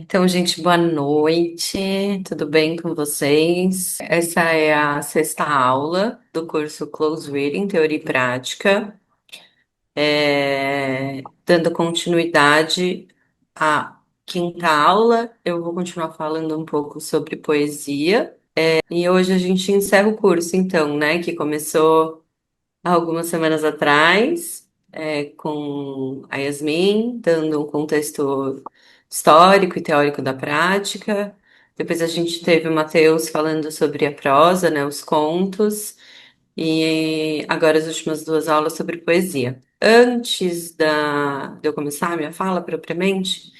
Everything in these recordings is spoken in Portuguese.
Então, gente, boa noite. Tudo bem com vocês? Essa é a sexta aula do curso Close Reading, Teoria e Prática. Dando continuidade à quinta aula, eu vou continuar falando um pouco sobre poesia. E hoje a gente encerra o curso, então, né, que começou há algumas semanas atrás, com a Yasmin, dando um contexto histórico e teórico da prática. Depois a gente teve o Matheus falando sobre a prosa, né, os contos, e agora as últimas duas aulas sobre poesia. Antes de eu começar a minha fala propriamente,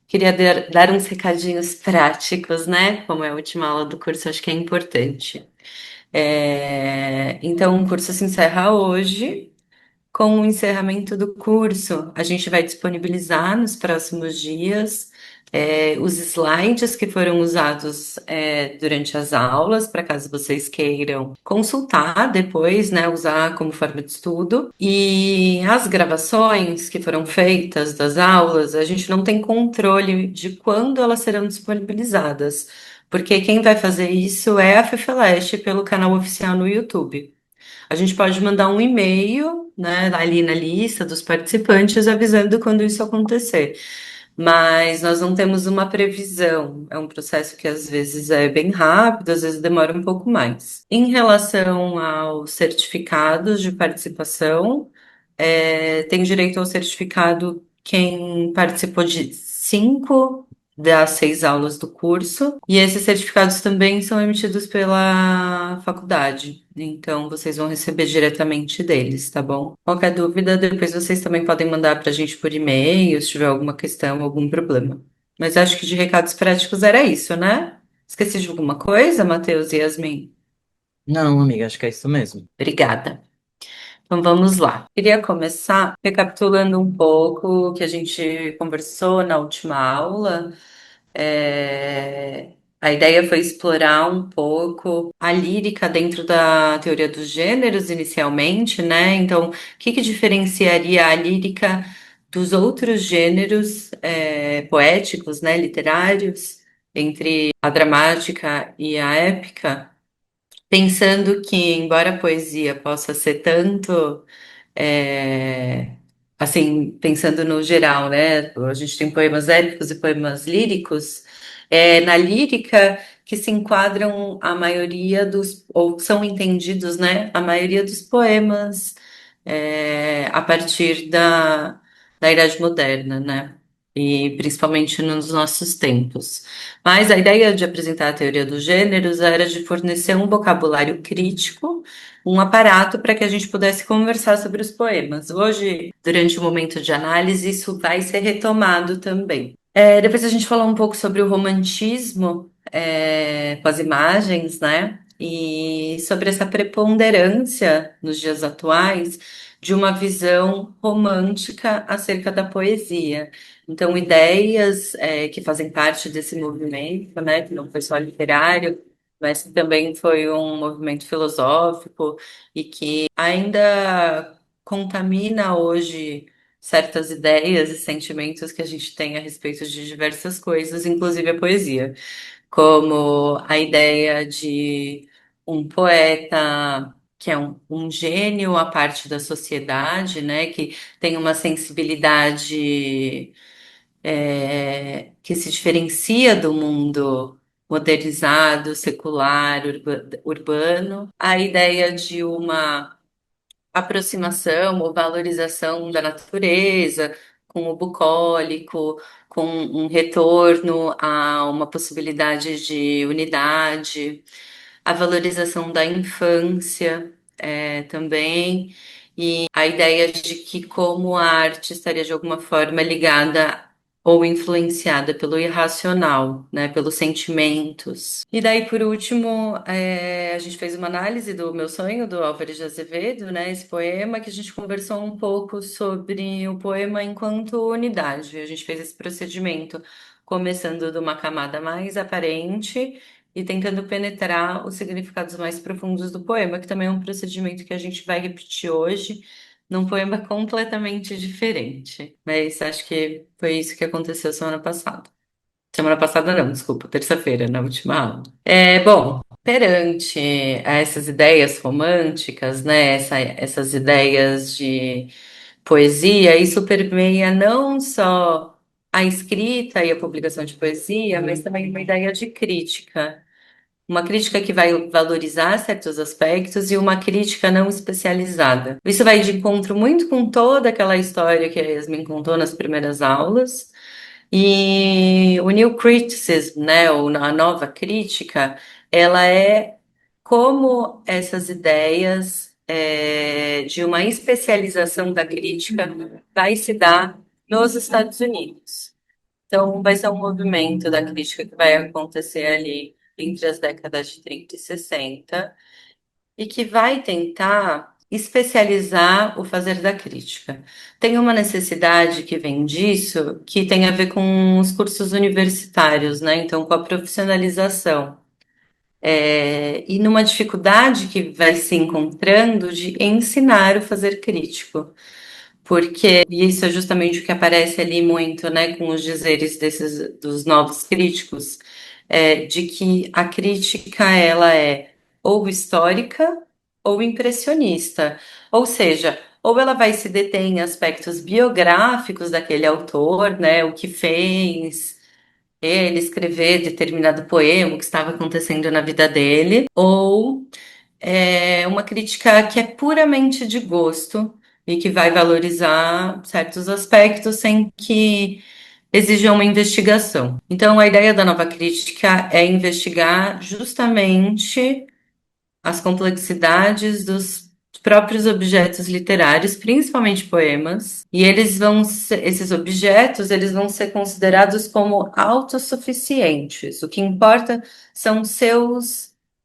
queria dar uns recadinhos práticos, né? Como é a última aula do curso, acho que é importante. Então, o curso se encerra hoje. Com o encerramento do curso, a gente vai disponibilizar nos próximos dias os slides que foram usados durante as aulas, para caso vocês queiram consultar depois, né, usar como forma de estudo. E as gravações que foram feitas das aulas, a gente não tem controle de quando elas serão disponibilizadas, porque quem vai fazer isso é a FEFELESH pelo canal oficial no YouTube. A gente pode mandar um e-mail, né, ali na lista dos participantes avisando quando isso acontecer. Mas nós não temos uma previsão. É um processo que às vezes é bem rápido, às vezes demora um pouco mais. Em relação aos certificados de participação, tem direito ao certificado quem participou de 5 das 6 aulas do curso, e esses certificados também são emitidos pela faculdade, então vocês vão receber diretamente deles, tá bom? Qualquer dúvida, depois vocês também podem mandar para a gente por e-mail, se tiver alguma questão, algum problema. Mas acho que de recados práticos era isso, né? Esqueci de alguma coisa, Matheus e Yasmin? Não, amiga, acho que é isso mesmo. Obrigada. Então vamos lá. Queria começar recapitulando um pouco o que a gente conversou na última aula. A ideia foi explorar um pouco a lírica dentro da teoria dos gêneros inicialmente, né? Então, o que que diferenciaria a lírica dos outros gêneros poéticos, né, literários, entre a dramática e a épica? Pensando que, embora a poesia possa ser tanto, é, assim, pensando no geral, né? A gente tem poemas épicos e poemas líricos. Na lírica que se enquadram a maioria dos, ou são entendidos, né? A maioria dos poemas a partir da Idade Moderna, né? E principalmente nos nossos tempos. Mas a ideia de apresentar a teoria dos gêneros era de fornecer um vocabulário crítico, um aparato para que a gente pudesse conversar sobre os poemas. Hoje, durante o momento de análise, isso vai ser retomado também. Depois a gente falou um pouco sobre o romantismo, com as imagens, né? E sobre essa preponderância nos dias atuais de uma visão romântica acerca da poesia. Então, ideias que fazem parte desse movimento, né, que não foi só literário, mas que também foi um movimento filosófico e que ainda contamina hoje certas ideias e sentimentos que a gente tem a respeito de diversas coisas, inclusive a poesia, como a ideia de um poeta que é um gênio à parte da sociedade, né, que tem uma sensibilidade que se diferencia do mundo modernizado, secular, urbano, a ideia de uma aproximação ou valorização da natureza, com o bucólico, com um retorno a uma possibilidade de unidade, a valorização da infância também, e a ideia de que como a arte estaria de alguma forma ligada ou influenciada pelo irracional, né, pelos sentimentos. E daí, por último, a gente fez uma análise do Meu Sonho, do Álvares de Azevedo, né, esse poema, que a gente conversou um pouco sobre o poema enquanto unidade. A gente fez esse procedimento começando de uma camada mais aparente e tentando penetrar os significados mais profundos do poema, que também é um procedimento que a gente vai repetir hoje, num poema completamente diferente. Mas acho que foi isso que aconteceu semana passada. Semana passada não, desculpa, terça-feira, na última aula. Bom, perante essas ideias românticas, né, essas ideias de poesia, isso permeia não só a escrita e a publicação de poesia, mas também uma ideia de crítica. Uma crítica que vai valorizar certos aspectos e uma crítica não especializada. Isso vai de encontro muito com toda aquela história que a Yasmin contou nas primeiras aulas. E o New Criticism, né, ou a nova crítica, ela é como essas ideias de uma especialização da crítica vai se dar nos Estados Unidos. Então, vai ser um movimento da crítica que vai acontecer ali entre as décadas de 30 e 60 e que vai tentar especializar o fazer da crítica. Tem uma necessidade que vem disso, que tem a ver com os cursos universitários, né? Então, com a profissionalização. E numa dificuldade que vai se encontrando de ensinar o fazer crítico. Porque e isso é justamente o que aparece ali muito, né, com os dizeres dos novos críticos, de que a crítica ela é ou histórica ou impressionista, ou seja, ou ela vai se deter em aspectos biográficos daquele autor, né, o que fez ele escrever determinado poema, o que estava acontecendo na vida dele, ou uma crítica que é puramente de gosto e que vai valorizar certos aspectos sem que exija uma investigação. Então, a ideia da nova crítica é investigar justamente as complexidades dos próprios objetos literários, principalmente poemas, e esses objetos, eles vão ser considerados como autossuficientes. O que importa são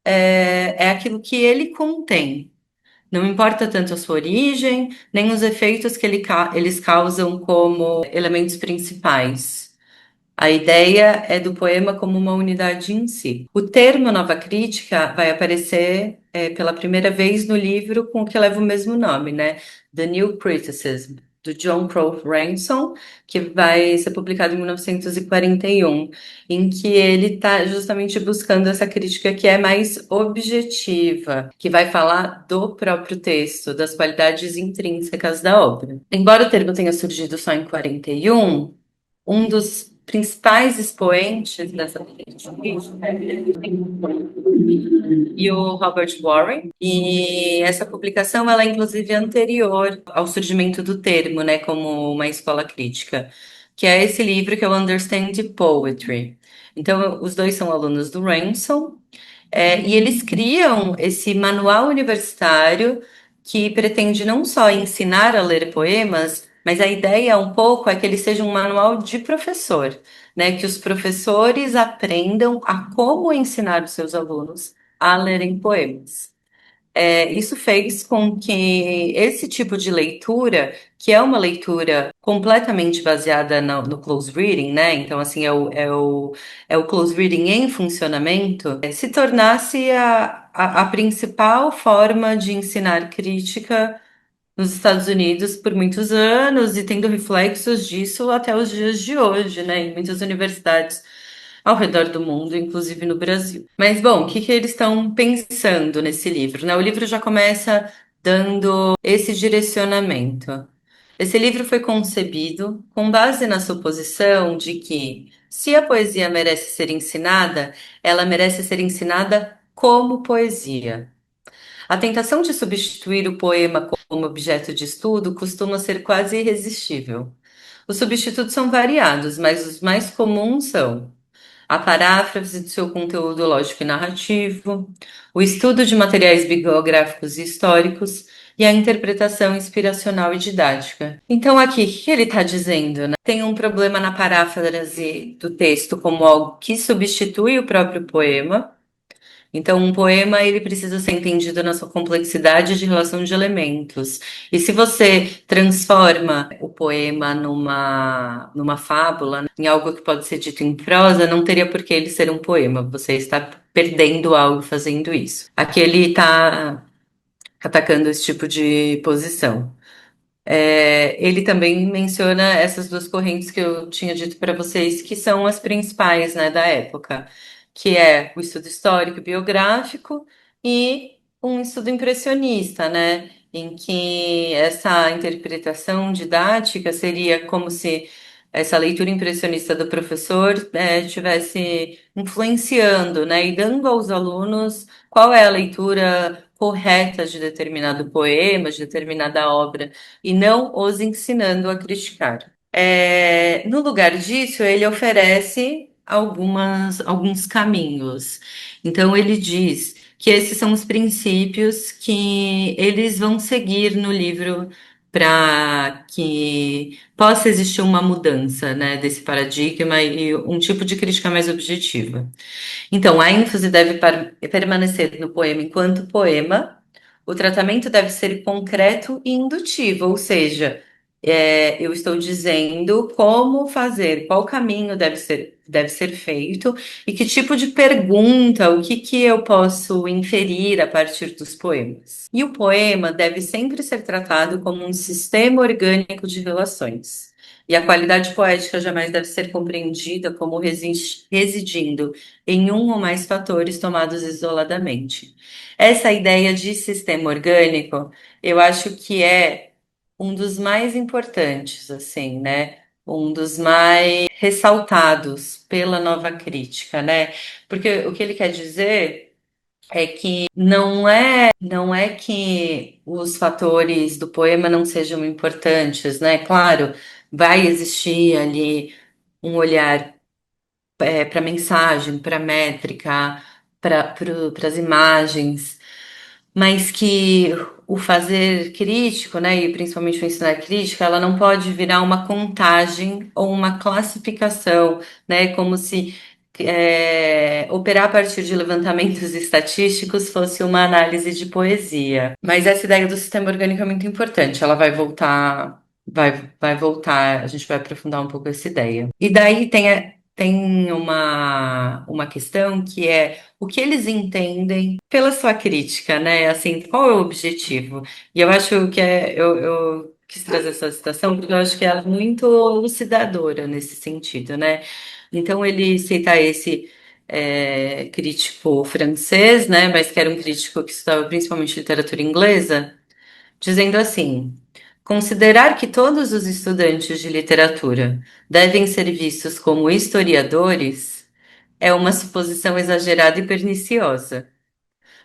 é aquilo que ele contém. Não importa tanto a sua origem, nem os efeitos que eles causam como elementos principais. A ideia é do poema como uma unidade em si. O termo nova crítica vai aparecer pela primeira vez no livro com o que leva o mesmo nome, né? The New Criticism, do John Crowe Ransom, que vai ser publicado em 1941, em que ele está justamente buscando essa crítica que é mais objetiva, que vai falar do próprio texto, das qualidades intrínsecas da obra. Embora o termo tenha surgido só em 41, um dos principais expoentes dessa política e o Robert Warren. E essa publicação, ela é inclusive anterior ao surgimento do termo, né, como uma escola crítica, que é esse livro que é o Understand Poetry. Então, os dois são alunos do Ransom, e eles criam esse manual universitário que pretende não só ensinar a ler poemas, mas a ideia um pouco é que ele seja um manual de professor, né? Que os professores aprendam a como ensinar os seus alunos a lerem poemas. Isso fez com que esse tipo de leitura, que é uma leitura completamente baseada no close reading, né? Então, assim, é o close reading em funcionamento, se tornasse a principal forma de ensinar crítica nos Estados Unidos por muitos anos e tendo reflexos disso até os dias de hoje, né? Em muitas universidades ao redor do mundo, inclusive no Brasil. Mas, bom, o que que eles estão pensando nesse livro, né? O livro já começa dando esse direcionamento. Esse livro foi concebido com base na suposição de que, se a poesia merece ser ensinada, ela merece ser ensinada como poesia. A tentação de substituir o poema como objeto de estudo costuma ser quase irresistível. Os substitutos são variados, mas os mais comuns são a paráfrase do seu conteúdo lógico e narrativo, o estudo de materiais bibliográficos e históricos e a interpretação inspiracional e didática. Então, aqui, o que ele está dizendo, né? Tem um problema na paráfrase do texto como algo que substitui o próprio poema. Então, um poema ele precisa ser entendido na sua complexidade de relação de elementos. E se você transforma o poema numa fábula, né, em algo que pode ser dito em prosa, não teria por que ele ser um poema. Você está perdendo algo fazendo isso. Aqui ele está atacando esse tipo de posição. Ele também menciona essas duas correntes que eu tinha dito para vocês, que são as principais, né, da época, que é o estudo histórico e biográfico e um estudo impressionista, né, em que essa interpretação didática seria como se essa leitura impressionista do professor estivesse influenciando, né, e dando aos alunos qual é a leitura correta de determinado poema, de determinada obra e não os ensinando a criticar. No lugar disso, ele oferece alguns caminhos. Então, ele diz que esses são os princípios que eles vão seguir no livro para que possa existir uma mudança, né, desse paradigma e um tipo de crítica mais objetiva. Então, a ênfase deve permanecer no poema enquanto poema. O tratamento deve ser concreto e indutivo, ou seja, eu estou dizendo como fazer, qual caminho deve ser feito e que tipo de pergunta, o que que eu posso inferir a partir dos poemas. E o poema deve sempre ser tratado como um sistema orgânico de relações. E a qualidade poética jamais deve ser compreendida como residindo em um ou mais fatores tomados isoladamente. Essa ideia de sistema orgânico, eu acho que é um dos mais importantes, assim, né? Um dos mais ressaltados pela nova crítica, né? Porque o que ele quer dizer é que não é que os fatores do poema não sejam importantes, né? Claro, vai existir ali um olhar para mensagem, para métrica, para as imagens, mas que o fazer crítico, né, e principalmente o ensinar crítica, ela não pode virar uma contagem ou uma classificação, né, como se operar a partir de levantamentos estatísticos fosse uma análise de poesia. Mas essa ideia do sistema orgânico é muito importante, ela vai voltar, a gente vai aprofundar um pouco essa ideia. E daí tem uma questão que é o que eles entendem pela sua crítica, né? Assim, qual é o objetivo? E eu acho que eu quis trazer essa citação porque eu acho que ela é muito elucidadora nesse sentido, né? Então ele cita esse crítico francês, né? Mas que era um crítico que estudava principalmente literatura inglesa, dizendo assim: considerar que todos os estudantes de literatura devem ser vistos como historiadores é uma suposição exagerada e perniciosa.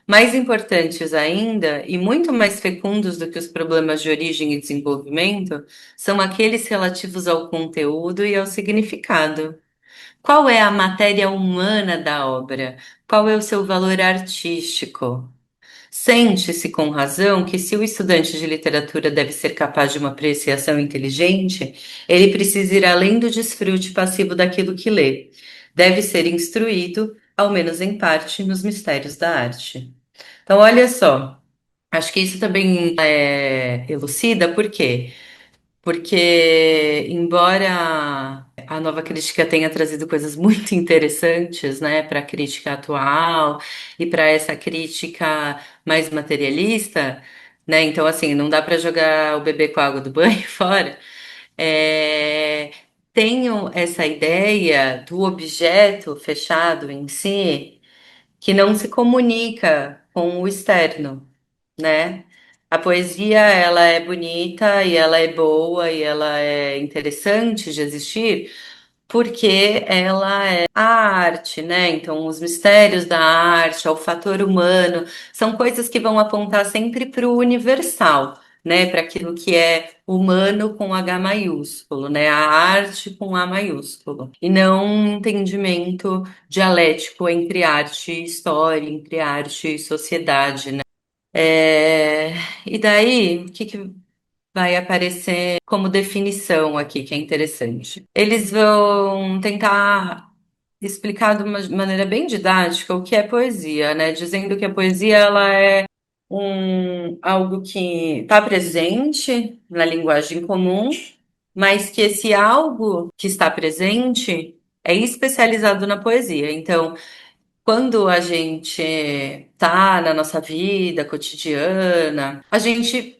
Mais importantes ainda, e muito mais fecundos do que os problemas de origem e desenvolvimento, são aqueles relativos ao conteúdo e ao significado. Qual é a matéria humana da obra? Qual é o seu valor artístico? Sente-se com razão que, se o estudante de literatura deve ser capaz de uma apreciação inteligente, ele precisa ir além do desfrute passivo daquilo que lê. Deve ser instruído, ao menos em parte, nos mistérios da arte. Então, olha só, acho que isso também elucida, por quê? Porque, embora a nova crítica tenha trazido coisas muito interessantes, né, para a crítica atual e para essa crítica mais materialista, né, então, assim, não dá para jogar o bebê com a água do banho fora. É, tenho essa ideia do objeto fechado em si que não se comunica com o externo, né? A poesia, ela é bonita e ela é boa e ela é interessante de existir porque ela é a arte, né? Então, os mistérios da arte, o fator humano, são coisas que vão apontar sempre para o universal, né? Para aquilo que é humano com H maiúsculo, né? A arte com A maiúsculo. E não um entendimento dialético entre arte e história, entre arte e sociedade, né? É, E daí, o que que vai aparecer como definição aqui, que é interessante? Eles vão tentar explicar de uma maneira bem didática o que é poesia, né? Dizendo que a poesia ela é algo que está presente na linguagem comum, mas que esse algo que está presente é especializado na poesia. Então, quando a gente tá na nossa vida cotidiana, a gente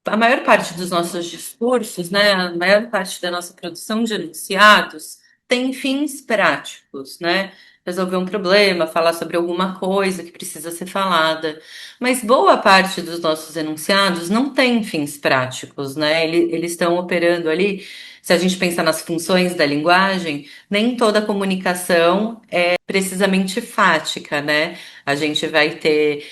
a maior parte dos nossos discursos, né, a maior parte da nossa produção de enunciados tem fins práticos, né? Resolver um problema, falar sobre alguma coisa que precisa ser falada. Mas boa parte dos nossos enunciados não tem fins práticos, né? Eles estão operando ali. Se a gente pensar nas funções da linguagem, nem toda comunicação é precisamente fática, né? A gente vai ter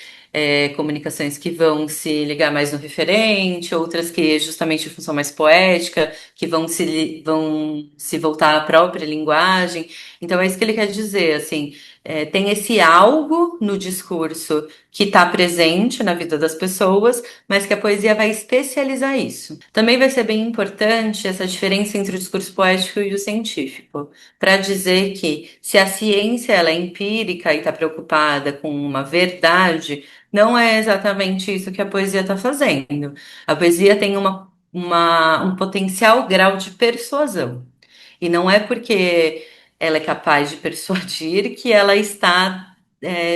comunicações que vão se ligar mais no referente, outras que justamente de função mais poética, que vão se voltar à própria linguagem. Então é isso que ele quer dizer, assim, tem esse algo no discurso que está presente na vida das pessoas, mas que a poesia vai especializar isso. Também vai ser bem importante essa diferença entre o discurso poético e o científico, para dizer que se a ciência ela é empírica e está preocupada com uma verdade, não é exatamente isso que a poesia está fazendo. A poesia tem um potencial grau de persuasão. E não é porque ela é capaz de persuadir que ela está,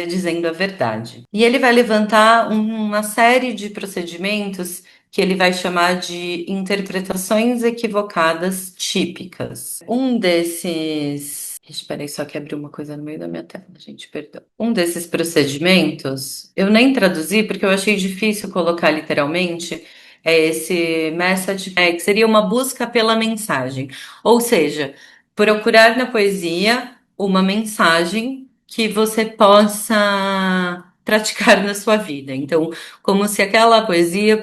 dizendo a verdade. E ele vai levantar uma série de procedimentos que ele vai chamar de interpretações equivocadas típicas. Um desses. Espera aí, só que abriu uma coisa no meio da minha tela, gente, perdão. Um desses procedimentos, eu nem traduzi porque eu achei difícil colocar literalmente, é esse message, que seria uma busca pela mensagem. Ou seja, procurar na poesia uma mensagem que você possa praticar na sua vida. Então, como se aquela poesia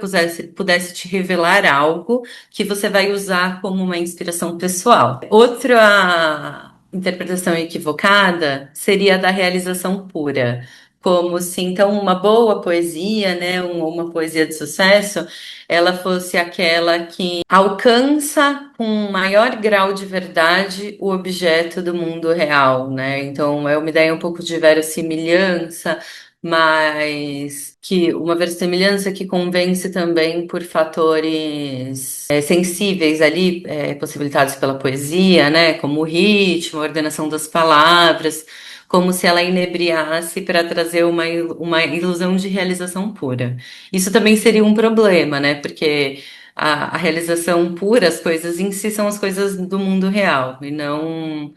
pudesse te revelar algo que você vai usar como uma inspiração pessoal. Outra interpretação equivocada seria a da realização pura. Como se então uma boa poesia, né, uma poesia de sucesso, ela fosse aquela que alcança com um maior grau de verdade o objeto do mundo real, né? Então é uma ideia um pouco de verossimilhança, mas que uma verossimilhança que convence também por fatores sensíveis ali, possibilitados pela poesia, né? Como o ritmo, a ordenação das palavras, como se ela inebriasse para trazer uma ilusão de realização pura. Isso também seria um problema, né? Porque a realização pura, as coisas em si são as coisas do mundo real, e não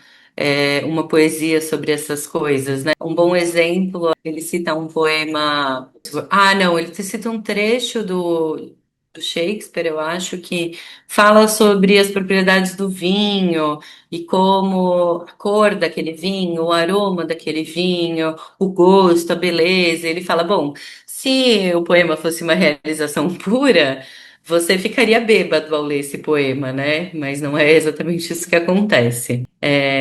uma poesia sobre essas coisas, né? Um bom exemplo, ele cita um poema. Ah, não, ele cita um trecho do Shakespeare, eu acho, que fala sobre as propriedades do vinho e como a cor daquele vinho, o aroma daquele vinho, o gosto, a beleza. Ele fala, bom, se o poema fosse uma realização pura, você ficaria bêbado ao ler esse poema, né? Mas não é exatamente isso que acontece.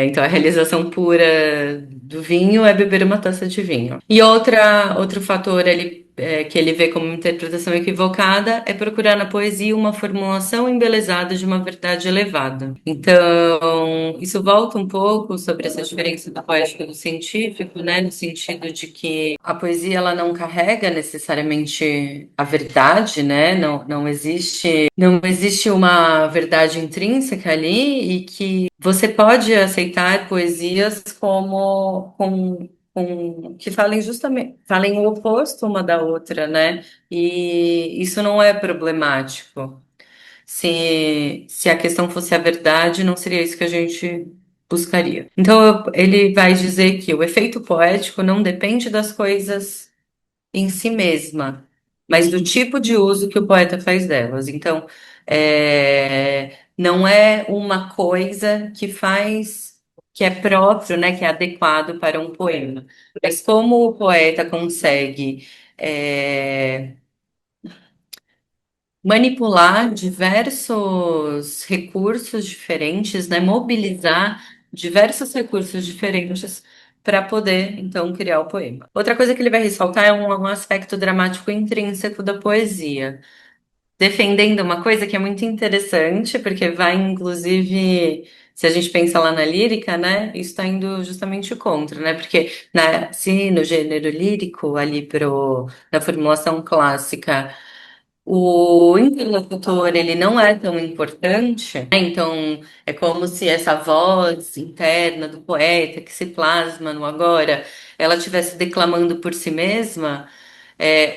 Então, a realização pura do vinho é beber uma taça de vinho. E outro fator ali, que ele vê como interpretação equivocada é procurar na poesia uma formulação embelezada de uma verdade elevada. Então, isso volta um pouco sobre essa diferença do poético e do científico, né? No sentido de que a poesia ela não carrega necessariamente a verdade, né? Não existe uma verdade intrínseca ali e que você pode aceitar poesias que falem o oposto uma da outra, né? E isso não é problemático. Se a questão fosse a verdade, não seria isso que a gente buscaria. Então, ele vai dizer que o efeito poético não depende das coisas em si mesma, mas do tipo de uso que o poeta faz delas. Então, não é uma coisa que é próprio, né, que é adequado para um poema. Mas como o poeta consegue manipular diversos recursos diferentes, né, mobilizar diversos recursos diferentes para poder, então, criar o poema. Outra coisa que ele vai ressaltar é um aspecto dramático intrínseco da poesia, defendendo uma coisa que é muito interessante, porque vai, inclusive, se a gente pensa lá na lírica, né, isso está indo justamente contra, né, porque se no gênero lírico, ali na formulação clássica, o interlocutor, ele não é tão importante, né? Então é como se essa voz interna do poeta que se plasma no agora, ela estivesse declamando por si mesma,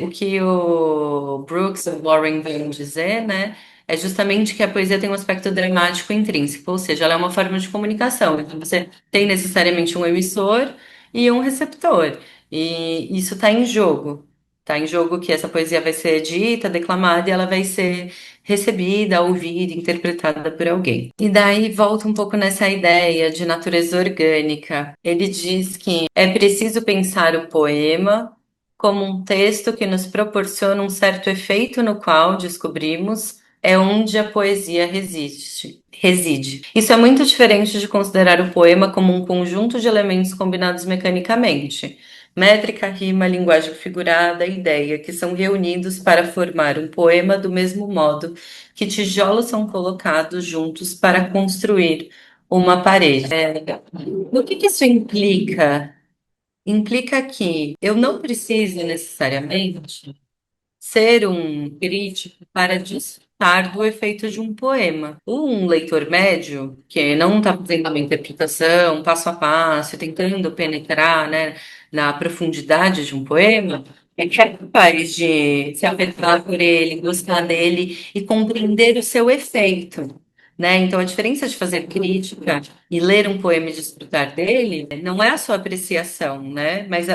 O que o Brooks e o Warren vêm dizer, né, é justamente que a poesia tem um aspecto dramático intrínseco, ou seja, ela é uma forma de comunicação. Então, você tem necessariamente um emissor e um receptor, e isso está em jogo. Está em jogo que essa poesia vai ser dita, declamada, e ela vai ser recebida, ouvida, interpretada por alguém. E daí volta um pouco nessa ideia de natureza orgânica. Ele diz que é preciso pensar o poema como um texto que nos proporciona um certo efeito no qual descobrimos é onde a poesia reside. Isso é muito diferente de considerar o poema como um conjunto de elementos combinados mecanicamente. Métrica, rima, linguagem figurada, ideia, que são reunidos para formar um poema do mesmo modo que tijolos são colocados juntos para construir uma parede. O que isso implica? Implica que eu não preciso necessariamente ser um crítico para desfrutar do efeito de um poema. Um leitor médio, que não está fazendo uma interpretação passo a passo, tentando penetrar, né, na profundidade de um poema, é capaz de se afetar por ele, gostar dele e compreender o seu efeito. Né? Então, a diferença de fazer crítica e ler um poema e desfrutar dele não é a sua apreciação, né? Mas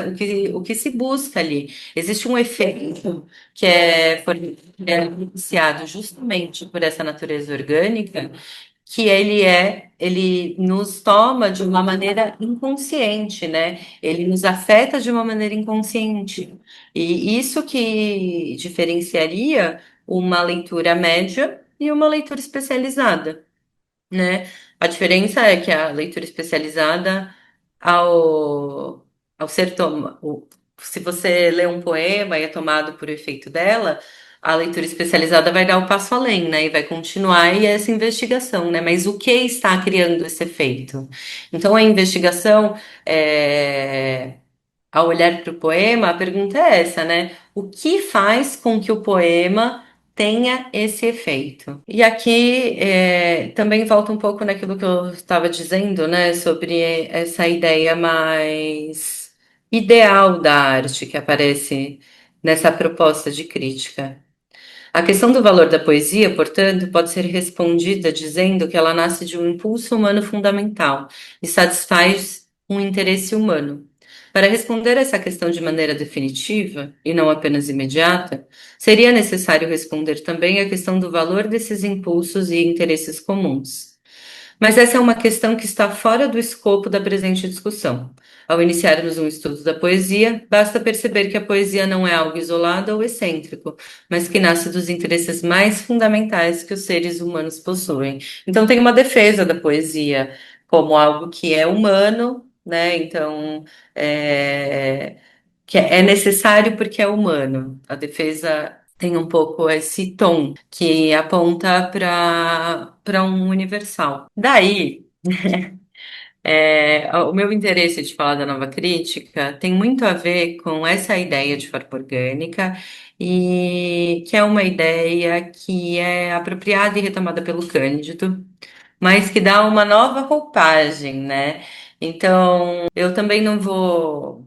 o que se busca ali. Existe um efeito que é propiciado justamente por essa natureza orgânica, que ele nos toma de uma maneira inconsciente, né? Ele nos afeta de uma maneira inconsciente. E isso que diferenciaria uma leitura média e uma leitura especializada, né? A diferença é que a leitura especializada, ao ser se você lê um poema e é tomado por efeito dela, a leitura especializada vai dar o passo além, né? E vai continuar e é essa investigação, né? Mas o que está criando esse efeito? Então, a investigação é ao olhar para o poema, a pergunta é essa, né? O que faz com que o poema tenha esse efeito? E aqui também volta um pouco naquilo que eu estava dizendo, né? Sobre essa ideia mais ideal da arte que aparece nessa proposta de crítica. A questão do valor da poesia, portanto, pode ser respondida dizendo que ela nasce de um impulso humano fundamental e satisfaz um interesse humano. Para responder essa questão de maneira definitiva, e não apenas imediata, seria necessário responder também à questão do valor desses impulsos e interesses comuns. Mas essa é uma questão que está fora do escopo da presente discussão. Ao iniciarmos um estudo da poesia, basta perceber que a poesia não é algo isolado ou excêntrico, mas que nasce dos interesses mais fundamentais que os seres humanos possuem. Então, tem uma defesa da poesia como algo que é humano, né? Então, é, que é necessário porque é humano. A defesa tem um pouco esse tom que aponta para um universal. Daí, o meu interesse de falar da nova crítica tem muito a ver com essa ideia de forma orgânica e que é uma ideia que é apropriada e retomada pelo Cândido, mas que dá uma nova roupagem, né? Então, eu também não vou.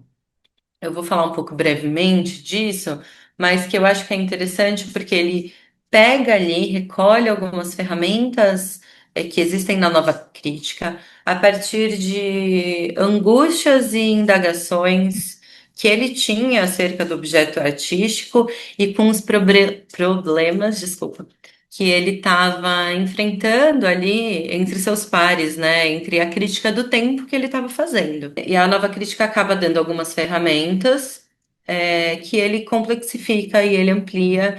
Eu vou falar um pouco brevemente disso, mas que eu acho que é interessante porque ele pega ali, recolhe algumas ferramentas que existem na nova crítica, a partir de angústias e indagações que ele tinha acerca do objeto artístico e com os problemas, desculpa, que ele estava enfrentando ali entre seus pares, né? Entre a crítica do tempo que ele estava fazendo. E a nova crítica acaba dando algumas ferramentas que ele complexifica e ele amplia,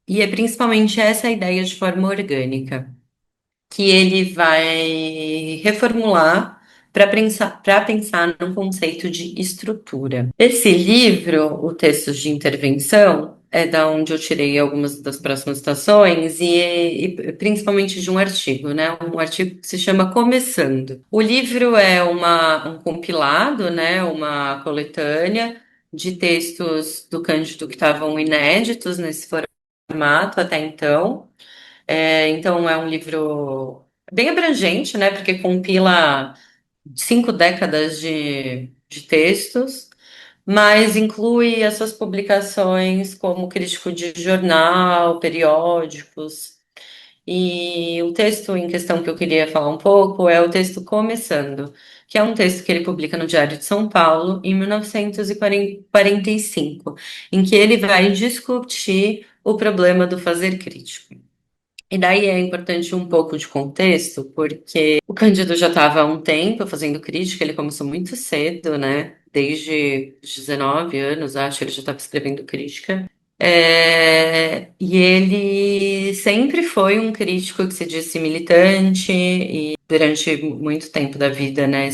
e é principalmente essa a ideia de forma orgânica que ele vai reformular para pensar num conceito de estrutura. Esse livro, o Textos de Intervenção, é da onde eu tirei algumas das próximas citações e principalmente de um artigo, né? Um artigo que se chama Começando. O livro é um compilado, né? Uma coletânea de textos do Cândido que estavam inéditos nesse formato até então. Então é um livro bem abrangente, né? Porque compila 5 décadas de textos, mas inclui as suas publicações como crítico de jornal, periódicos. E o texto em questão que eu queria falar um pouco é o texto Começando, que é um texto que ele publica no Diário de São Paulo em 1945, em que ele vai discutir o problema do fazer crítico. E daí é importante um pouco de contexto, porque o Cândido já estava há um tempo fazendo crítica, ele começou muito cedo, né? Desde os 19 anos, acho, ele já estava escrevendo crítica. E ele sempre foi um crítico que se disse militante e durante muito tempo da vida, né,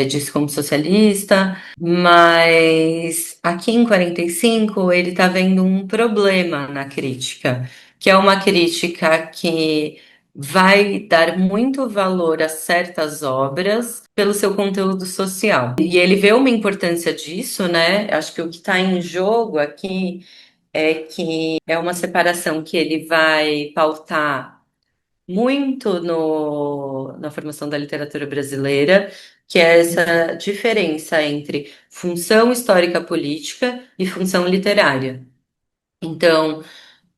disse como socialista, mas aqui em 45 ele está vendo um problema na crítica, que é uma crítica que vai dar muito valor a certas obras pelo seu conteúdo social. E ele vê uma importância disso, né? Acho que o que está em jogo aqui é que é uma separação que ele vai pautar muito na formação da literatura brasileira, que é essa diferença entre função histórica política e função literária. Então,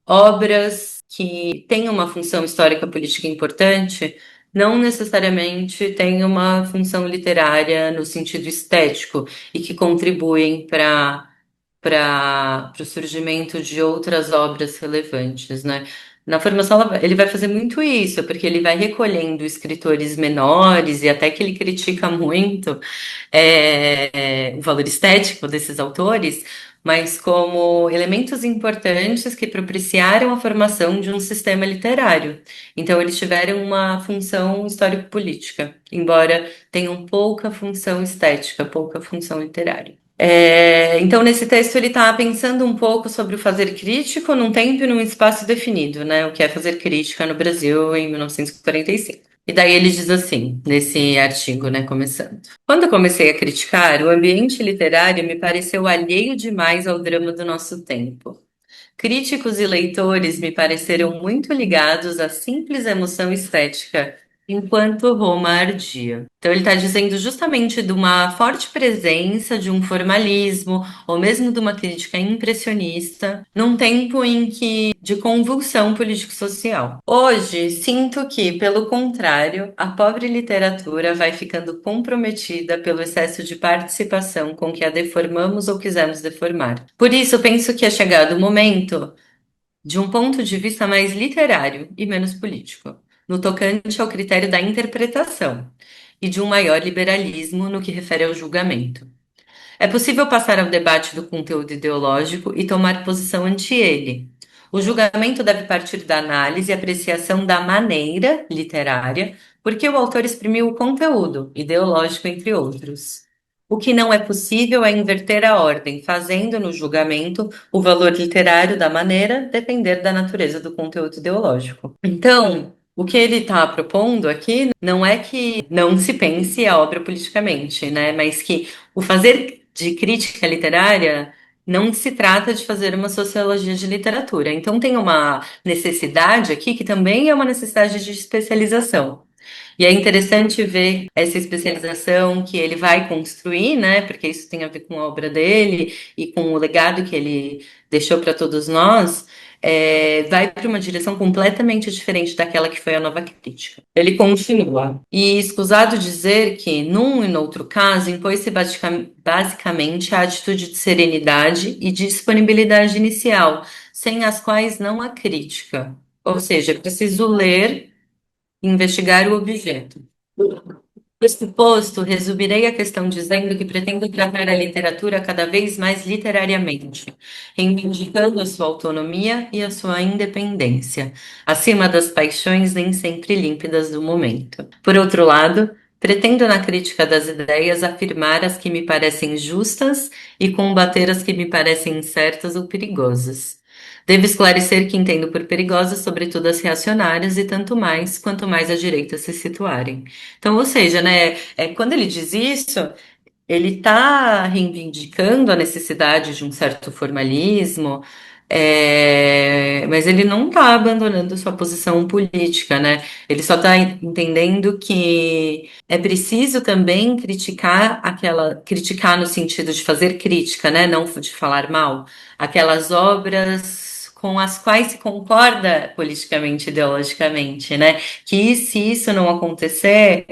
obras que têm uma função histórica política importante não necessariamente têm uma função literária no sentido estético e que contribuem para o surgimento de outras obras relevantes, né? Na formação, ele vai fazer muito isso, porque ele vai recolhendo escritores menores e até que ele critica muito o valor estético desses autores, mas como elementos importantes que propiciaram a formação de um sistema literário. Então, eles tiveram uma função histórico-política, embora tenham pouca função estética, pouca função literária. Então, nesse texto, ele está pensando um pouco sobre o fazer crítico num tempo e num espaço definido, né? O que é fazer crítica no Brasil em 1945. E daí ele diz assim, nesse artigo, né, começando. Quando eu comecei a criticar, o ambiente literário me pareceu alheio demais ao drama do nosso tempo. Críticos e leitores me pareceram muito ligados à simples emoção estética, enquanto Roma ardia. Então, ele está dizendo justamente de uma forte presença de um formalismo, ou mesmo de uma crítica impressionista, num tempo em que de convulsão político-social. Hoje, sinto que, pelo contrário, a pobre literatura vai ficando comprometida pelo excesso de participação com que a deformamos ou quisemos deformar. Por isso, penso que é chegado o momento de um ponto de vista mais literário e menos político, no tocante ao critério da interpretação, e de um maior liberalismo no que refere ao julgamento. É possível passar ao debate do conteúdo ideológico e tomar posição ante ele. O julgamento deve partir da análise e apreciação da maneira literária, porque o autor exprimiu o conteúdo ideológico, entre outros. O que não é possível é inverter a ordem, fazendo no julgamento o valor literário da maneira depender da natureza do conteúdo ideológico. Então, o que ele está propondo aqui não é que não se pense a obra politicamente, né? Mas que o fazer de crítica literária não se trata de fazer uma sociologia de literatura. Então, tem uma necessidade aqui que também é uma necessidade de especialização. E é interessante ver essa especialização que ele vai construir, né? Porque isso tem a ver com a obra dele e com o legado que ele deixou para todos nós. Vai para uma direção completamente diferente daquela que foi a nova crítica. Ele continua. E escusado dizer que, num e no outro caso, impôs-se basicamente a atitude de serenidade e de disponibilidade inicial, sem as quais não há crítica. Ou seja, é preciso ler investigar o objeto. Neste posto, resumirei a questão dizendo que pretendo tratar a literatura cada vez mais literariamente, reivindicando a sua autonomia e a sua independência, acima das paixões nem sempre límpidas do momento. Por outro lado, pretendo na crítica das ideias afirmar as que me parecem justas e combater as que me parecem incertas ou perigosas. Devo esclarecer que entendo por perigosas, sobretudo as reacionárias, e tanto mais, quanto mais à direita se situarem. Então, ou seja, né, quando ele diz isso, ele está reivindicando a necessidade de um certo formalismo, Mas ele não está abandonando sua posição política, né? Ele só está entendendo que é preciso também criticar no sentido de fazer crítica, né? Não de falar mal, aquelas obras com as quais se concorda politicamente, ideologicamente, né? Que se isso não acontecer,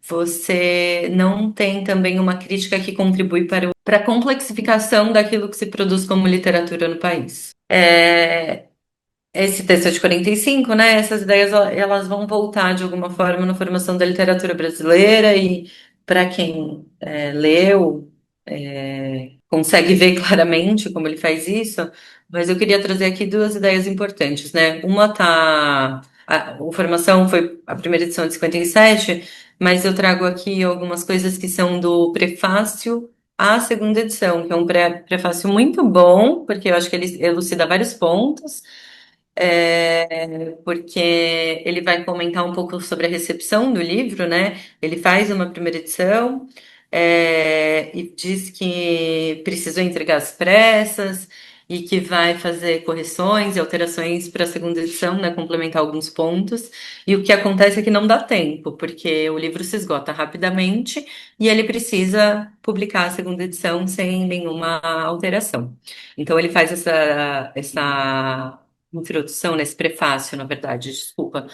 você não tem também uma crítica que contribui para a complexificação daquilo que se produz como literatura no país. Esse texto é de 45, né? Essas ideias elas vão voltar de alguma forma na formação da literatura brasileira e para quem leu, consegue ver claramente como ele faz isso, mas eu queria trazer aqui duas ideias importantes, né? Uma tá. A formação foi a primeira edição de 57, mas eu trago aqui algumas coisas que são do prefácio à segunda edição, que é um prefácio muito bom, porque eu acho que ele elucida vários pontos. Porque ele vai comentar um pouco sobre a recepção do livro, né? Ele faz uma primeira edição, e diz que precisou entregar às pressas e que vai fazer correções e alterações para a segunda edição, né? Complementar alguns pontos. E o que acontece é que não dá tempo, porque o livro se esgota rapidamente e ele precisa publicar a segunda edição sem nenhuma alteração. Então ele faz essa introdução, nesse prefácio, na verdade, desculpa,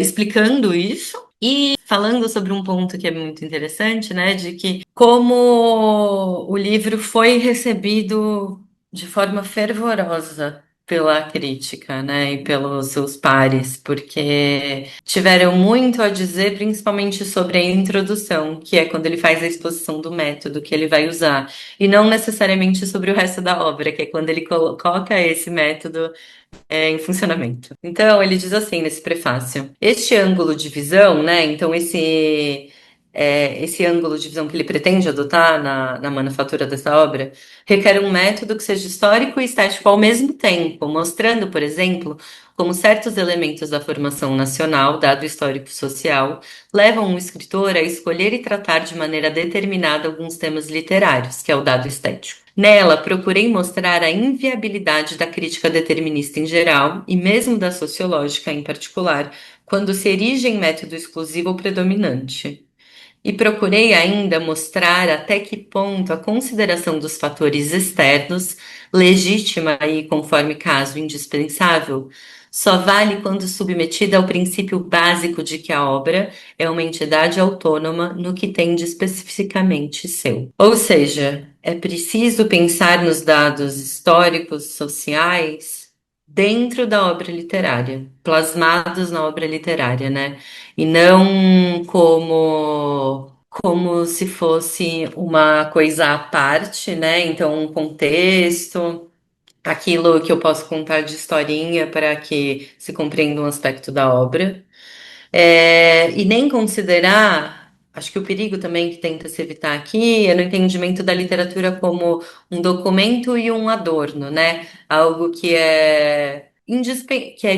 explicando isso e falando sobre um ponto que é muito interessante, né, de que como o livro foi recebido de forma fervorosa pela crítica, né, e pelos seus pares, porque tiveram muito a dizer, principalmente sobre a introdução, que é quando ele faz a exposição do método que ele vai usar, e não necessariamente sobre o resto da obra, que é quando ele coloca esse método em funcionamento. Então, ele diz assim nesse prefácio: este ângulo de visão, né? Então, esse ângulo de visão que ele pretende adotar na manufatura dessa obra requer um método que seja histórico e estético ao mesmo tempo, mostrando, por exemplo, como certos elementos da formação nacional, dado histórico-social, levam um escritor a escolher e tratar de maneira determinada alguns temas literários, que é o dado estético. Nela, procurei mostrar a inviabilidade da crítica determinista em geral, e mesmo da sociológica em particular, quando se erige em método exclusivo ou predominante. E procurei ainda mostrar até que ponto a consideração dos fatores externos, legítima e, conforme caso, indispensável, só vale quando submetida ao princípio básico de que a obra é uma entidade autônoma no que tem de especificamente seu. Ou seja, é preciso pensar nos dados históricos, sociais, dentro da obra literária, plasmados na obra literária, né? E não como se fosse uma coisa à parte, né? Então, um contexto, aquilo que eu posso contar de historinha para que se compreenda um aspecto da obra. E nem considerar, acho que o perigo também que tenta se evitar aqui é no entendimento da literatura como um documento e um adorno, né? Algo que é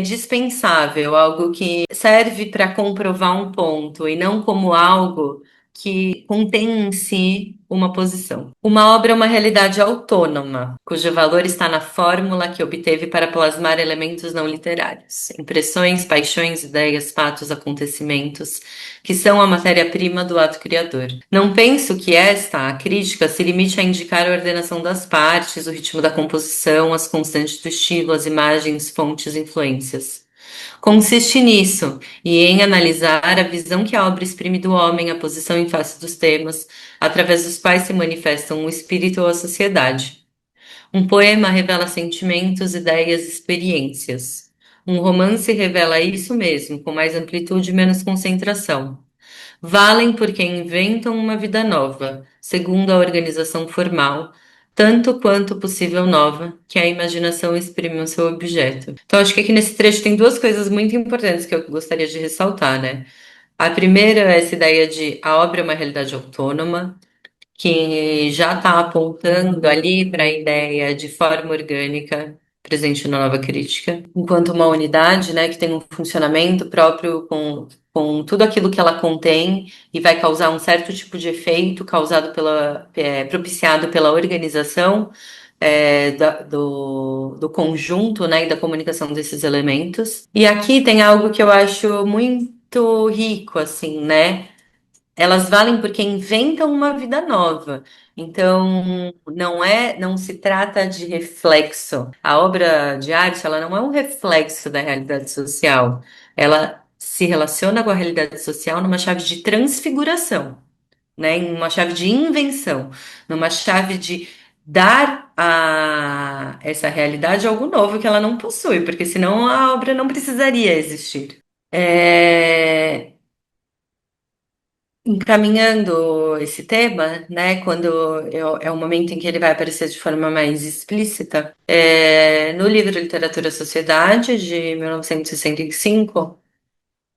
dispensável, algo que serve para comprovar um ponto e não como algo que contém em si uma posição. Uma obra é uma realidade autônoma, cujo valor está na fórmula que obteve para plasmar elementos não literários, impressões, paixões, ideias, fatos, acontecimentos, que são a matéria-prima do ato criador. Não penso que a crítica, se limite a indicar a ordenação das partes, o ritmo da composição, as constantes do estilo, as imagens, fontes, influências. Consiste nisso, e em analisar a visão que a obra exprime do homem, a posição em face dos temas, através dos quais se manifestam o espírito ou a sociedade. Um poema revela sentimentos, ideias, experiências. Um romance revela isso mesmo, com mais amplitude e menos concentração. Valem porque inventam uma vida nova, segundo a organização formal, tanto quanto possível nova, que a imaginação exprime o seu objeto. Então, acho que aqui nesse trecho tem duas coisas muito importantes que eu gostaria de ressaltar, né? A primeira é essa ideia de a obra é uma realidade autônoma, que já está apontando ali para a ideia de forma orgânica presente na nova crítica, enquanto uma unidade, né, que tem um funcionamento próprio com tudo aquilo que ela contém e vai causar um certo tipo de efeito causado propiciado pela organização, do conjunto, né, e da comunicação desses elementos. E aqui tem algo que eu acho muito rico, assim, né? Elas valem porque inventam uma vida nova. Então, não se trata de reflexo. A obra de arte, ela não é um reflexo da realidade social. Ela se relaciona com a realidade social numa chave de transfiguração, né? Em uma chave de invenção, numa chave de dar a essa realidade algo novo que ela não possui, porque senão a obra não precisaria existir. É, encaminhando esse tema, né, quando é o momento em que ele vai aparecer de forma mais explícita, no livro Literatura e Sociedade, de 1965,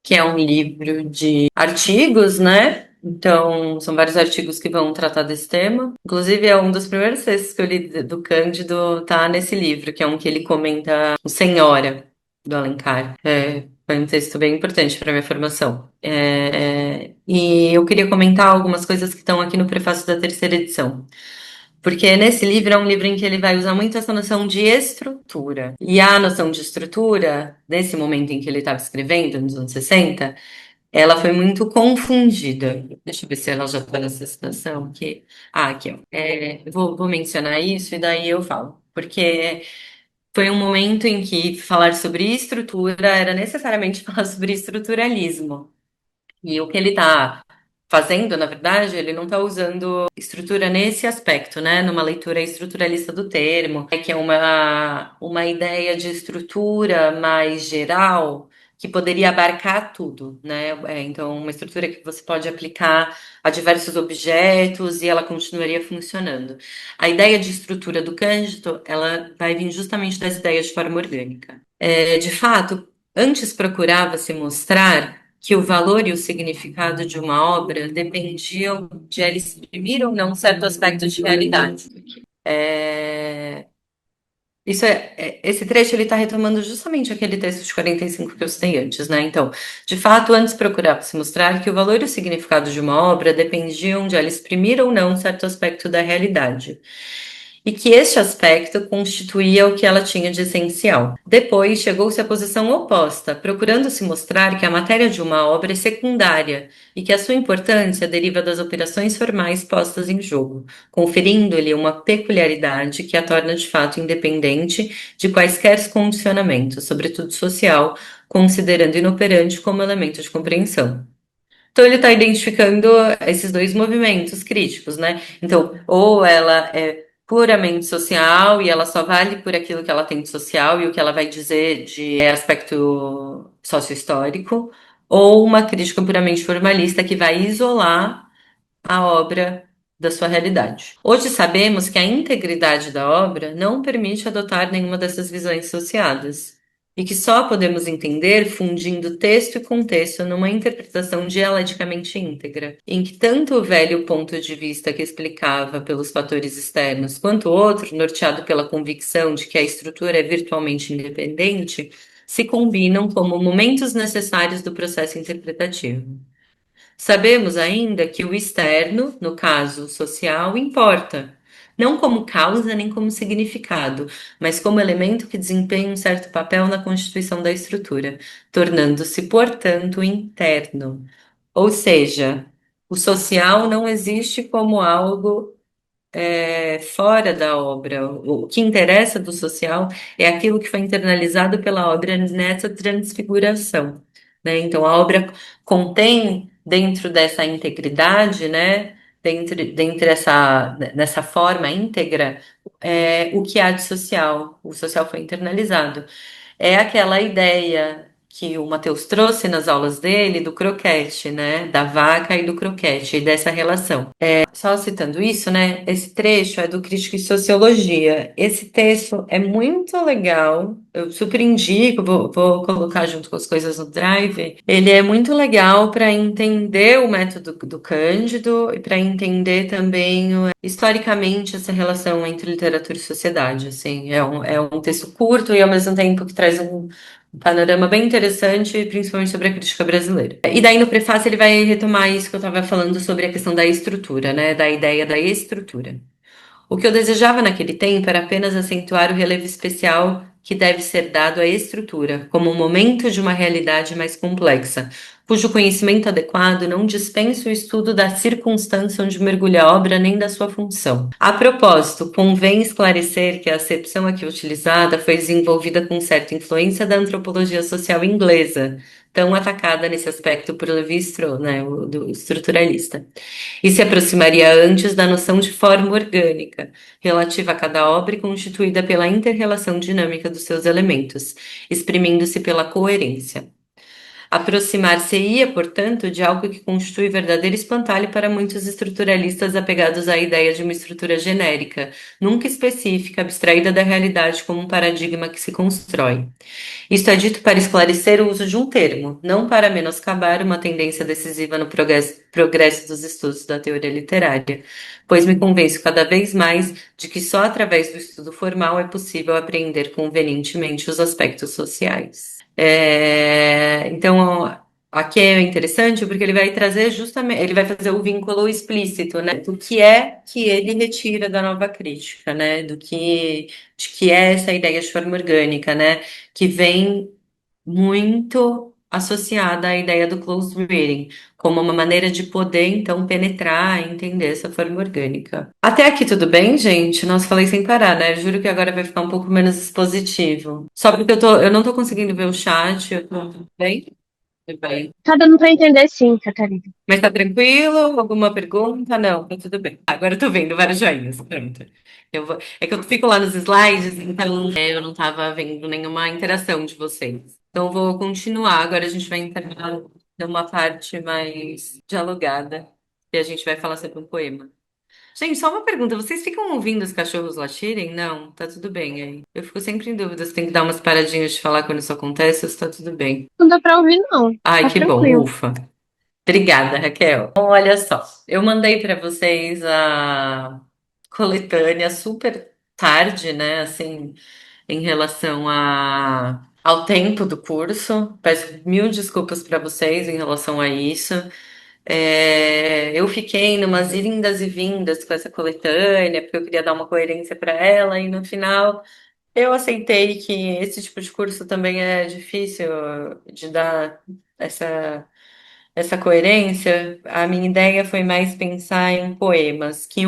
que é um livro de artigos, né? Então, são vários artigos que vão tratar desse tema. Inclusive, é um dos primeiros textos que eu li do Cândido, tá nesse livro, que é um que ele comenta o Senhora, do Alencar. Foi um texto bem importante para minha formação. E eu queria comentar algumas coisas que estão aqui no prefácio da terceira edição. Porque nesse livro é um livro em que ele vai usar muito essa noção de estrutura. E a noção de estrutura, nesse momento em que ele estava escrevendo, nos anos 60, ela foi muito confundida. Deixa eu ver se ela já está nessa situação aqui. Ah, aqui, ó. Vou mencionar isso e daí eu falo. Porque foi um momento em que falar sobre estrutura era necessariamente falar sobre estruturalismo. E o que ele está fazendo, na verdade, ele não está usando estrutura nesse aspecto, né? Numa leitura estruturalista do termo, que é uma ideia de estrutura mais geral que poderia abarcar tudo, né? Então, uma estrutura que você pode aplicar a diversos objetos e ela continuaria funcionando. A ideia de estrutura do Cândido, ela vai vir justamente das ideias de forma orgânica. De fato, antes procurava se mostrar que o valor e o significado de uma obra dependiam de ela exprimir ou não um certo aspecto de realidade. É, esse trecho ele está retomando justamente aquele texto de 45 que eu citei antes, né? Então, de fato, antes procurava se mostrar que o valor e o significado de uma obra dependiam de ela exprimir ou não um certo aspecto da realidade e que este aspecto constituía o que ela tinha de essencial. Depois chegou-se à posição oposta, procurando se mostrar que a matéria de uma obra é secundária e que a sua importância deriva das operações formais postas em jogo, conferindo-lhe uma peculiaridade que a torna de fato independente de quaisquer condicionamentos, sobretudo social, considerando inoperante como elemento de compreensão. Então ele está identificando esses dois movimentos críticos, né? Então, ou ela é puramente social e ela só vale por aquilo que ela tem de social e o que ela vai dizer de aspecto sócio-histórico, ou uma crítica puramente formalista que vai isolar a obra da sua realidade. Hoje sabemos que a integridade da obra não permite adotar nenhuma dessas visões associadas, e que só podemos entender fundindo texto e contexto numa interpretação dialeticamente íntegra, em que tanto o velho ponto de vista que explicava pelos fatores externos, quanto o outro, norteado pela convicção de que a estrutura é virtualmente independente, se combinam como momentos necessários do processo interpretativo. Sabemos ainda que o externo, no caso social, importa, não como causa nem como significado, mas como elemento que desempenha um certo papel na constituição da estrutura, tornando-se, portanto, interno. Ou seja, o social não existe como algo fora da obra. O que interessa do social é aquilo que foi internalizado pela obra nessa transfiguração, né? Então, a obra contém dentro dessa integridade, né? Dentro dessa forma íntegra, o que há de social. O social foi internalizado. É aquela ideia que o Matheus trouxe nas aulas dele do croquete, né? Da vaca e do croquete, e dessa relação. Só citando isso, né? Esse trecho é do Crítico em Sociologia. Esse texto é muito legal. Eu super indico, vou colocar junto com as coisas no Drive. Ele é muito legal para entender o método do Cândido e para entender também historicamente essa relação entre literatura e sociedade. Assim, é um texto curto e ao mesmo tempo que traz um panorama bem interessante, principalmente sobre a crítica brasileira. E daí no prefácio ele vai retomar isso que eu estava falando sobre a questão da estrutura, né? Da ideia da estrutura. O que eu desejava naquele tempo era apenas acentuar o relevo especial que deve ser dado à estrutura, como um momento de uma realidade mais complexa, cujo conhecimento adequado não dispensa o estudo da circunstância onde mergulha a obra nem da sua função. A propósito, convém esclarecer que a acepção aqui utilizada foi desenvolvida com certa influência da antropologia social inglesa, tão atacada nesse aspecto por Levi-Strauss, né, o do estruturalista, e se aproximaria antes da noção de forma orgânica, relativa a cada obra e constituída pela inter-relação dinâmica dos seus elementos, exprimindo-se pela coerência. Aproximar-se-ia, portanto, de algo que constitui verdadeiro espantalho para muitos estruturalistas apegados à ideia de uma estrutura genérica, nunca específica, abstraída da realidade como um paradigma que se constrói. Isto é dito para esclarecer o uso de um termo, não para menoscabar uma tendência decisiva no progresso dos estudos da teoria literária, pois me convenço cada vez mais de que só através do estudo formal é possível apreender convenientemente os aspectos sociais. Então, aqui é interessante porque ele vai trazer justamente, ele vai fazer o vínculo explícito, né, do que é que ele retira da nova crítica, né, de que é essa ideia de forma orgânica, né, que vem muito associada à ideia do closed reading, como uma maneira de poder, então, penetrar e entender essa forma orgânica. Até aqui tudo bem, gente? Nossa, falei sem parar, né? Juro que agora vai ficar um pouco menos expositivo. Só porque eu não tô conseguindo ver o chat, eu tô tudo bem? Tudo bem. Tá dando pra entender sim, Catarina. Mas tá tranquilo? Alguma pergunta? Não, tá tudo bem. Agora eu tô vendo vários joinhas. Pronto. É que eu fico lá nos slides, então eu não tava vendo nenhuma interação de vocês. Então eu vou continuar. Agora a gente vai entrar numa parte mais dialogada. E a gente vai falar sobre um poema. Gente, só uma pergunta. Vocês ficam ouvindo os cachorros latirem? Não, tá tudo bem aí. Eu fico sempre em dúvida se tem que dar umas paradinhas de falar quando isso acontece ou se tá tudo bem. Não dá pra ouvir, não. Ai, Tá que bom, tranquilo. ufa. Obrigada, Raquel. Então, olha só, eu mandei para vocês a coletânea super tarde, né? Assim, em relação ao tempo do curso. Peço mil desculpas para vocês em relação a isso. Eu fiquei numas indas e vindas com essa coletânea, porque eu queria dar uma coerência para ela, e no final eu aceitei que esse tipo de curso também é difícil de dar essa coerência. A minha ideia foi mais pensar em poemas que,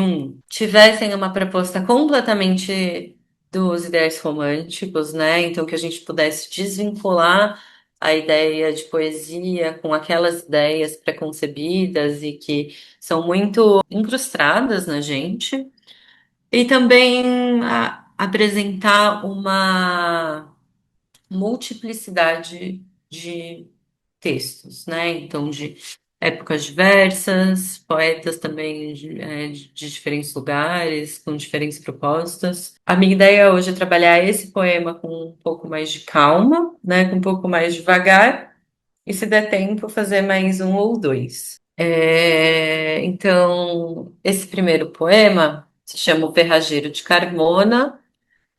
tivessem uma proposta completamente dos ideais românticos, né? Então, que a gente pudesse desvincular a ideia de poesia com aquelas ideias preconcebidas e que são muito incrustadas na gente. E também apresentar uma multiplicidade de textos, né? Então, de épocas diversas, poetas também de diferentes lugares, com diferentes propostas. A minha ideia hoje é trabalhar esse poema com um pouco mais de calma, né? Com um pouco mais devagar, e se der tempo, fazer mais um ou dois. Então, esse primeiro poema se chama O Ferrageiro de Carmona,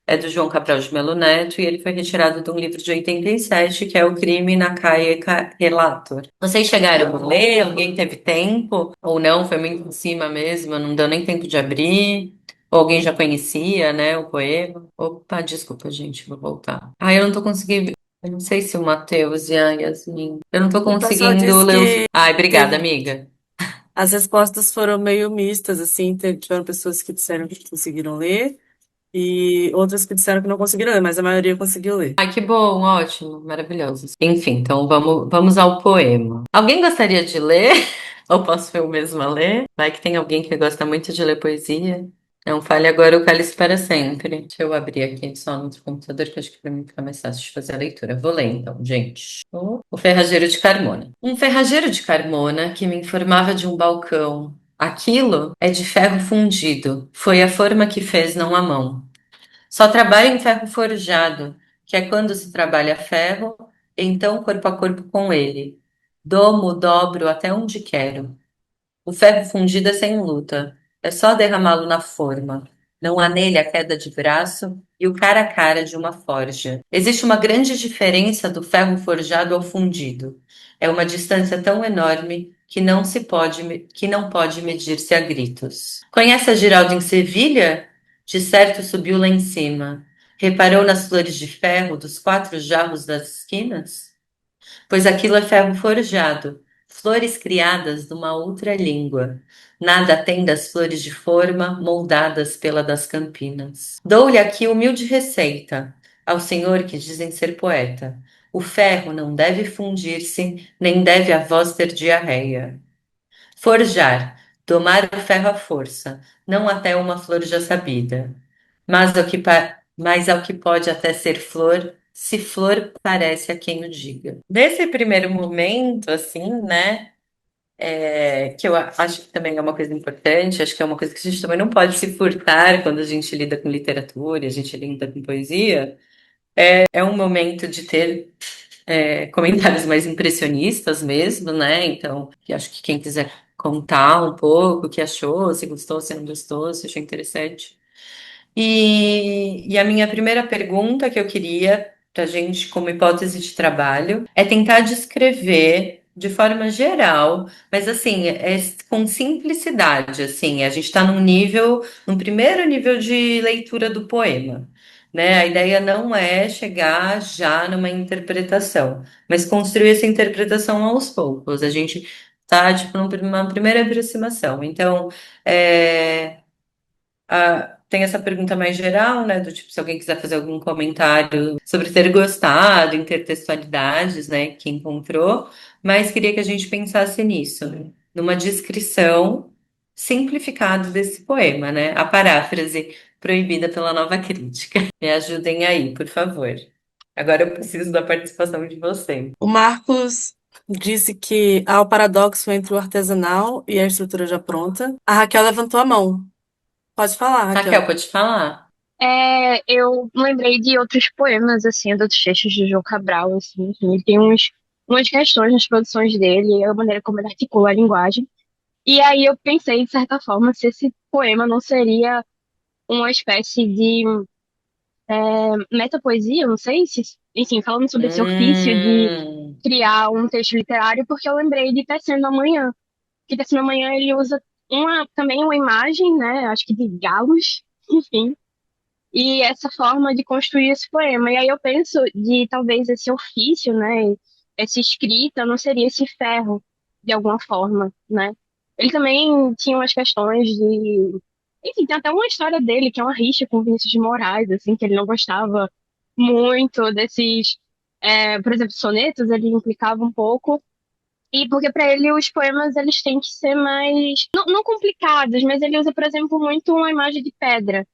é do João Cabral de Melo Neto e ele foi retirado de um livro de 87 que é O Crime na Caia Relator. Vocês chegaram a ler? Alguém teve tempo? Ou não? Foi muito em cima mesmo, não deu nem tempo de abrir? Ou alguém já conhecia, né, o poema? Opa, desculpa, gente, vou voltar. Ah, eu não tô conseguindo. Eu não sei se o Matheus e a Yasmin. Eu não tô O pessoal conseguindo disse ler os. que Ai, obrigada, teve, amiga. as respostas foram meio mistas, assim, tiveram pessoas que disseram que conseguiram ler e outras que disseram que não conseguiram ler, mas a maioria conseguiu ler. Ai, que bom, ótimo, maravilhoso. Enfim, então vamos ao poema. Alguém gostaria de ler? Ou posso eu mesma ler? Vai que tem alguém que gosta muito de ler poesia. Não fale agora o cálice para sempre. Deixa eu abrir aqui só no outro computador, que acho que para mim fica mais fácil de fazer a leitura. Vou ler então, gente. O Ferrageiro de Carmona. Um ferrageiro de Carmona que me informava de um balcão. Aquilo é de ferro fundido. Foi a forma que fez, não a mão. Só trabalho em ferro forjado, que é quando se trabalha ferro, então corpo a corpo com ele. Domo, dobro até onde quero. O ferro fundido é sem luta, é só derramá-lo na forma. Não há nele a queda de braço e o cara a cara de uma forja. Existe uma grande diferença do ferro forjado ao fundido. É uma distância tão enorme que não pode medir-se a gritos. Conhece a Giralda em Sevilha? De certo subiu lá em cima. Reparou nas flores de ferro dos 4 jarros das esquinas? Pois aquilo é ferro forjado, flores criadas numa outra língua. Nada tem das flores de forma moldadas pela das campinas. Dou-lhe aqui humilde receita, ao senhor que dizem ser poeta. O ferro não deve fundir-se, nem deve a voz ter diarreia. Forjar, domar o ferro à força, não até uma flor já sabida. Mas ao que pode até ser flor, se flor parece a quem o diga. Nesse primeiro momento, assim, né, que eu acho que também é uma coisa importante, acho que é uma coisa que a gente também não pode se furtar quando a gente lida com literatura, a gente lida com poesia, é um momento de ter comentários mais impressionistas mesmo, né? Então, que acho que quem quiser contar um pouco o que achou, se gostou, se não gostou, se achou interessante. E a minha primeira pergunta que eu queria para a gente, como hipótese de trabalho, é tentar descrever de forma geral, mas assim, com simplicidade, assim, a gente está num primeiro nível de leitura do poema, né? A ideia não é chegar já numa interpretação, mas construir essa interpretação aos poucos. A gente tá, tipo, numa primeira aproximação. Então, é, tem essa pergunta mais geral, né? Do tipo, se alguém quiser fazer algum comentário sobre ter gostado, intertextualidades, né, que encontrou, mas queria que a gente pensasse nisso, né, numa descrição simplificada desse poema, né? A paráfrase proibida pela nova crítica. Me ajudem aí, por favor. Agora eu preciso da participação de você. O Marcos disse que há o paradoxo entre o artesanal e a estrutura já pronta. A Raquel levantou a mão. Pode falar, Raquel, Raquel. pode falar? Eu lembrei de outros poemas, assim, de outros textos de João Cabral, assim, enfim, ele tem umas questões nas produções dele, a maneira como ele articula a linguagem. E aí eu pensei, de certa forma, se esse poema não seria uma espécie de metapoesia, não sei se, enfim, falando sobre esse ofício de Hum, criar um texto literário, porque eu lembrei de Tecendo Amanhã, que Tecendo Amanhã ele usa também uma imagem, né, acho que de galos, enfim, e essa forma de construir esse poema. E aí eu penso de talvez esse ofício, né, essa escrita não seria esse ferro, de alguma forma, né? Ele também tinha umas questões de. Enfim, tem até uma história dele, que é uma rixa com o Vinícius de Moraes, assim, que ele não gostava muito desses, por exemplo, sonetos, ele implicava um pouco. E porque para ele os poemas eles têm que ser mais, não complicados, mas ele usa, por exemplo, muito uma imagem de pedra.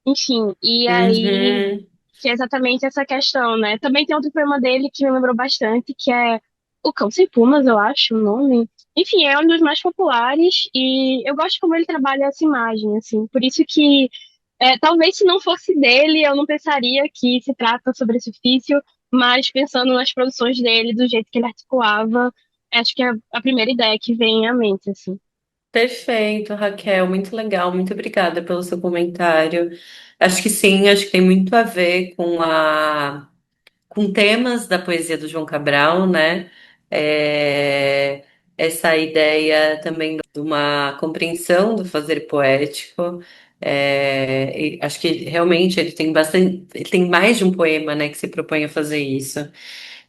Enfim, e aí, uhum. que é exatamente essa questão, né? Também tem outro poema dele que me lembrou bastante, que é O Cão Sem Plumas, eu acho o nome. Enfim, é um dos mais populares e eu gosto como ele trabalha essa imagem, assim. Por isso que, talvez se não fosse dele, eu não pensaria que se trata sobre esse ofício, mas pensando nas produções dele, do jeito que ele articulava, acho que é a primeira ideia que vem à mente, assim. Perfeito, Raquel, muito legal, muito obrigada pelo seu comentário. Acho que sim, acho que tem muito a ver com temas da poesia do João Cabral, né? É, essa ideia também de uma compreensão do fazer poético. E acho que realmente ele tem bastante, ele tem mais de um poema, né, que se propõe a fazer isso.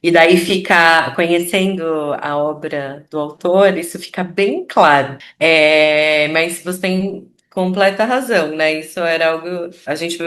E daí fica, conhecendo a obra do autor, isso fica bem claro. Mas você tem completa razão, né? Isso era algo. A gente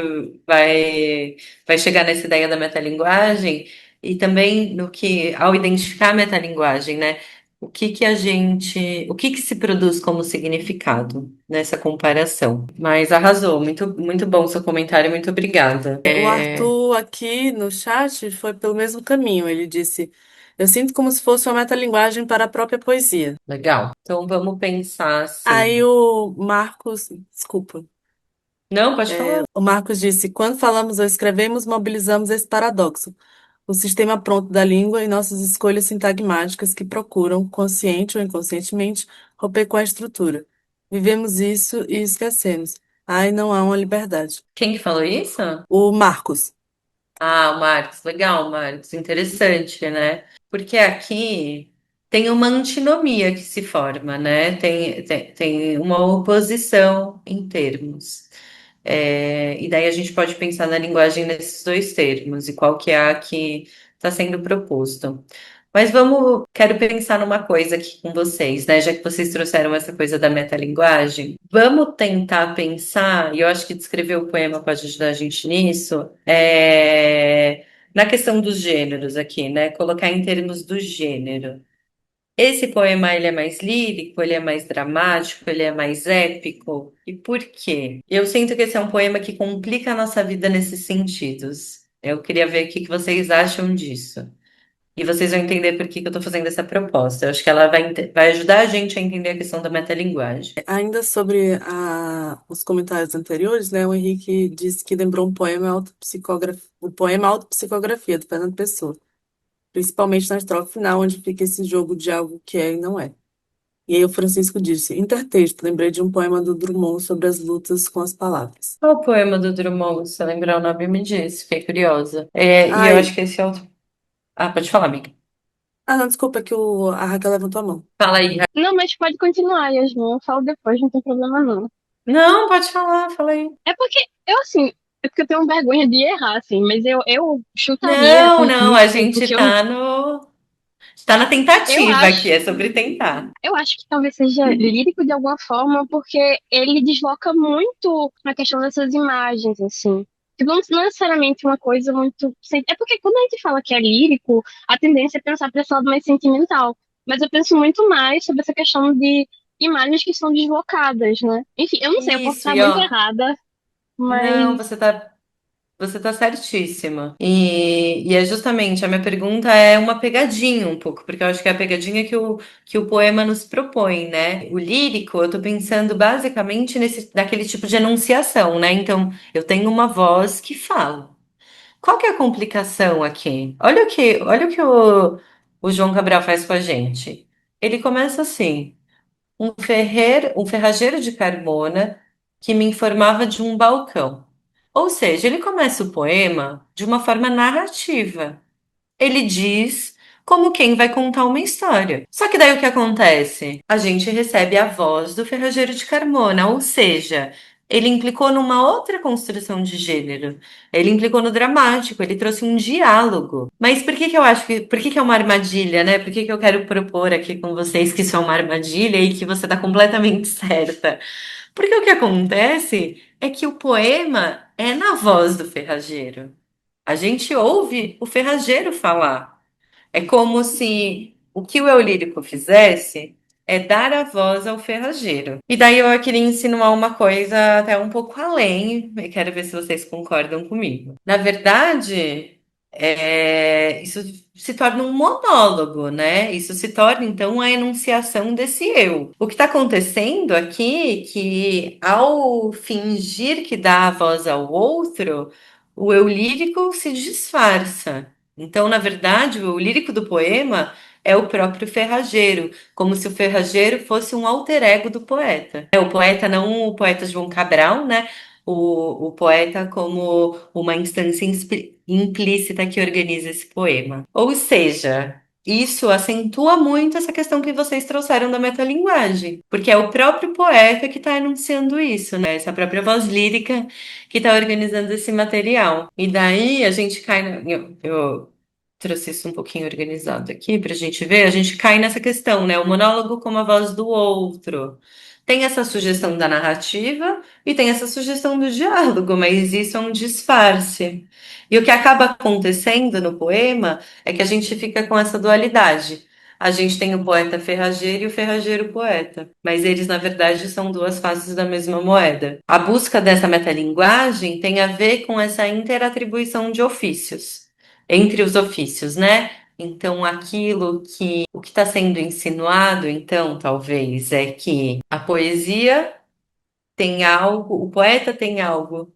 vai chegar nessa ideia da metalinguagem e também no que, ao identificar a metalinguagem, né? O que que se produz como significado nessa comparação? Mas arrasou, muito, muito bom seu comentário, muito obrigada. O Arthur aqui no chat foi pelo mesmo caminho. Ele disse: Eu sinto como se fosse uma metalinguagem para a própria poesia. Legal. Então vamos pensar Aí assim. o Marcos, desculpa, Não, pode falar. o Marcos disse: Quando falamos ou escrevemos, mobilizamos esse paradoxo, o sistema pronto da língua e nossas escolhas sintagmáticas que procuram, consciente ou inconscientemente, romper com a estrutura. Vivemos isso e esquecemos. Ai, não há uma liberdade. Quem que falou isso? O Marcos. Ah, o Marcos, legal, Marcos, interessante, né? Porque aqui tem uma antinomia que se forma, né? Tem uma oposição em termos. E daí a gente pode pensar na linguagem nesses dois termos e qual que é a que está sendo proposto. Mas quero pensar numa coisa aqui com vocês, né? Já que vocês trouxeram essa coisa da metalinguagem, vamos tentar pensar, e eu acho que descrever o poema pode ajudar a gente nisso, na questão dos gêneros aqui, né? Colocar em termos do gênero. Esse poema, ele é mais lírico, ele é mais dramático, ele é mais épico. E por quê? Eu sinto que esse é um poema que complica a nossa vida nesses sentidos. Eu queria ver o que vocês acham disso. E vocês vão entender por que eu estou fazendo essa proposta. Eu acho que ela vai ajudar a gente a entender a questão da metalinguagem. Ainda sobre os comentários anteriores, né, o Henrique disse que lembrou um poema o poema Autopsicografia, do Fernando Pessoa, principalmente na estrofe final, onde fica esse jogo de algo que é e não é. E aí o Francisco disse, intertexto, lembrei de um poema do Drummond sobre as lutas com as palavras. Qual o poema do Drummond? Se você lembrar o nome, me diz. Fiquei curiosa. E eu acho Ai, que esse é outro. Ah, pode falar, amiga. não, desculpa, é que a Raquel levantou a mão. Fala aí. Não, mas pode continuar, Yasmin. Eu falo depois, não tem problema não. Não, pode falar, fala aí. É porque eu, assim, é porque eu tenho vergonha de errar, assim, mas eu chutaria Não, com não, a isso, gente porque tá no. Tá na eu tentativa aqui, acho, é sobre tentar. eu acho que talvez seja lírico de alguma forma, porque ele desloca muito na questão dessas imagens, assim. Tipo, não necessariamente uma coisa muito. É porque quando a gente fala que é lírico, a tendência é pensar para esse lado mais sentimental. Mas eu penso muito mais sobre essa questão de imagens que são deslocadas, né? Enfim, eu não sei, eu posso Isso, estar e muito ó, errada, não, mas você tá certíssima. E é justamente, a minha pergunta é uma pegadinha um pouco, porque eu acho que é a pegadinha que o poema nos propõe, né? O lírico, eu tô pensando basicamente naquele tipo de enunciação, né? Então, eu tenho uma voz que fala. Qual que é a complicação aqui? Olha o que o João Cabral faz com a gente. Ele começa assim. Um ferrageiro de Carmona que me informava de um balcão. Ou seja, ele começa o poema de uma forma narrativa. Ele diz como quem vai contar uma história. Só que daí o que acontece? A gente recebe a voz do ferrageiro de Carmona, ou seja, ele implicou numa outra construção de gênero. Ele implicou no dramático, ele trouxe um diálogo. Mas por que eu acho por que é uma armadilha, né? Por que eu quero propor aqui com vocês que isso é uma armadilha e que você está completamente certa? Porque o que acontece é que o poema é na voz do ferrageiro. A gente ouve o ferrageiro falar. É como se o que o eu lírico fizesse é dar a voz ao ferrageiro. E daí eu queria insinuar uma coisa até um pouco além, e quero ver se vocês concordam comigo. Na verdade, isso se torna um monólogo, né? Isso se torna, então, a enunciação desse eu. O que está acontecendo aqui, é que ao fingir que dá a voz ao outro, o eu lírico se disfarça. Então, na verdade, o lírico do poema é o próprio ferrageiro, como se o ferrageiro fosse um alter ego do poeta. O poeta, não o poeta João Cabral, né? O poeta como uma instância implícita que organiza esse poema. Ou seja, isso acentua muito essa questão que vocês trouxeram da metalinguagem, porque é o próprio poeta que está enunciando isso, né? Essa própria voz lírica que está organizando esse material. E daí a gente cai. Eu trouxe isso um pouquinho organizado aqui para a gente ver. A gente cai nessa questão, né? O monólogo como a voz do outro. Tem essa sugestão da narrativa e tem essa sugestão do diálogo, mas isso é um disfarce. E o que acaba acontecendo no poema é que a gente fica com essa dualidade. A gente tem o poeta ferrageiro e o ferrageiro poeta, mas eles, na verdade, são duas faces da mesma moeda. A busca dessa metalinguagem tem a ver com essa interatribuição de ofícios, entre os ofícios, né? Então, o que está sendo insinuado, então, talvez, é que a poesia tem algo, o poeta tem algo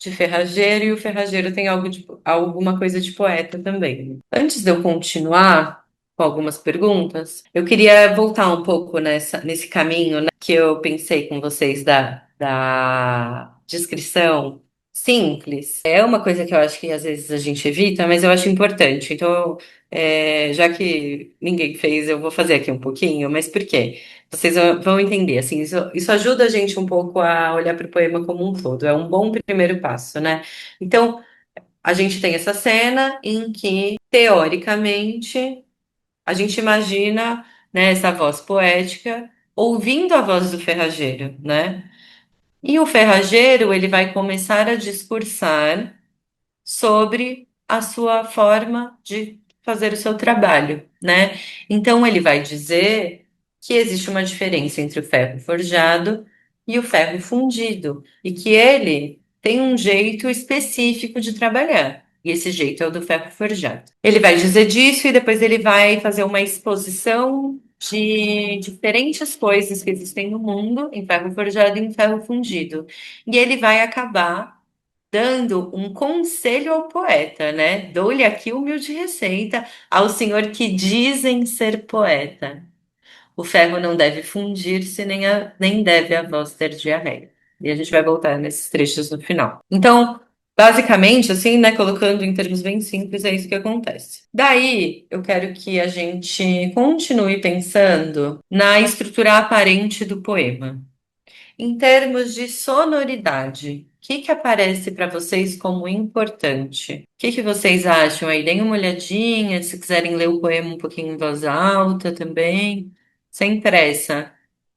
de ferrageiro e o ferrageiro tem alguma coisa de poeta também. Antes de eu continuar com algumas perguntas, eu queria voltar um pouco nesse caminho, né, que eu pensei com vocês da descrição simples. É uma coisa que eu acho que às vezes a gente evita, mas eu acho importante. Então, já que ninguém fez, eu vou fazer aqui um pouquinho, mas por quê? Vocês vão entender, assim, isso ajuda a gente um pouco a olhar para o poema como um todo. É um bom primeiro passo, né? Então, a gente tem essa cena em que, teoricamente, a gente imagina, né, essa voz poética ouvindo a voz do ferrageiro, né? E o ferrageiro, ele vai começar a discursar sobre a sua forma de fazer o seu trabalho, né? Então ele vai dizer que existe uma diferença entre o ferro forjado e o ferro fundido, e que ele tem um jeito específico de trabalhar. E esse jeito é o do ferro forjado. Ele vai dizer disso e depois ele vai fazer uma exposição de diferentes coisas que existem no mundo em ferro forjado e em ferro fundido. E ele vai acabar dando um conselho ao poeta, né? Dou-lhe aqui humilde receita ao senhor que dizem ser poeta. O ferro não deve fundir-se, nem deve a voz ter diarreia. E a gente vai voltar nesses trechos no final. Então, basicamente, assim, né, colocando em termos bem simples, é isso que acontece. Daí, eu quero que a gente continue pensando na estrutura aparente do poema. Em termos de sonoridade, o que que aparece para vocês como importante? O que que vocês acham aí? Deem uma olhadinha, se quiserem ler o poema um pouquinho em voz alta também, sem pressa.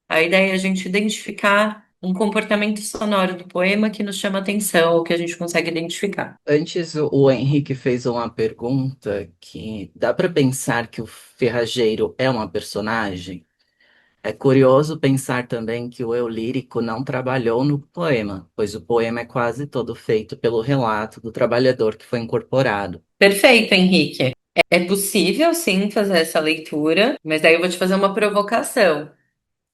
A ideia é a gente identificar um comportamento sonoro do poema que nos chama atenção, ou que a gente consegue identificar. Antes, o Henrique fez uma pergunta que dá para pensar que o ferrageiro é uma personagem? É curioso pensar também que o eu lírico não trabalhou no poema, pois o poema é quase todo feito pelo relato do trabalhador que foi incorporado. Perfeito, Henrique. É possível, sim, fazer essa leitura, mas daí eu vou te fazer uma provocação.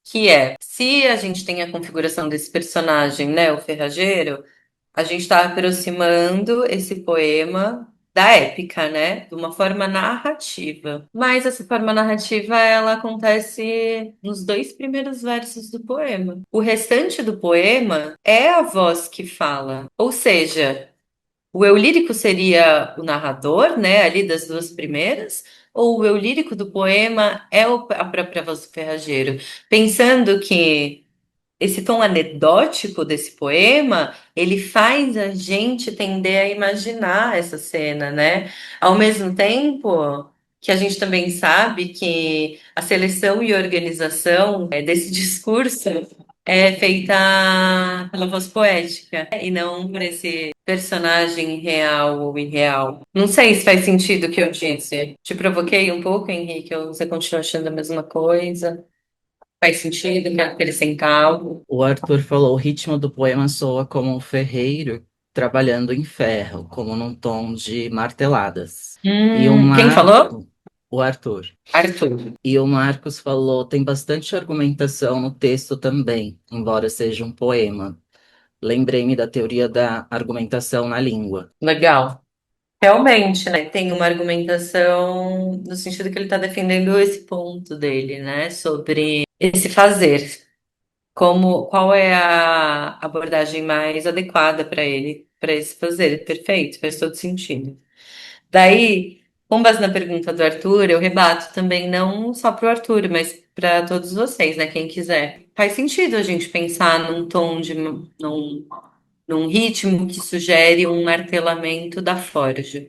Que é, se a gente tem a configuração desse personagem, né, o ferrageiro, a gente está aproximando esse poema da épica, né, de uma forma narrativa. Mas essa forma narrativa, ela acontece nos dois primeiros versos do poema. O restante do poema é a voz que fala. Ou seja, o eu lírico seria o narrador, né, ali das duas primeiras, ou o eu lírico do poema é a própria voz do ferrageiro? Pensando que esse tom anedótico desse poema, ele faz a gente tender a imaginar essa cena, né? Ao mesmo tempo que a gente também sabe que a seleção e organização desse discurso é feita pela voz poética e não por esse personagem real ou irreal. Não sei se faz sentido o que eu disse. Te provoquei um pouco, Henrique, ou você continua achando a mesma coisa? Faz sentido? Quer acrescentar algo? O Arthur falou: o ritmo do poema soa como um ferreiro trabalhando em ferro, como num tom de marteladas. E o Quem falou? Marco, o Arthur. Arthur. E o Marcos falou: tem bastante argumentação no texto também, embora seja um poema. Lembrei-me da teoria da argumentação na língua. Legal. Realmente, né? Tem uma argumentação no sentido que ele está defendendo esse ponto dele, né? Sobre esse fazer. Qual é a abordagem mais adequada para ele, para esse fazer? Perfeito, faz todo sentido. Daí, com base na pergunta do Arthur, eu rebato também não só para o Arthur, mas para todos vocês, né? Quem quiser. Faz sentido a gente pensar num tom num ritmo que sugere um martelamento da forja.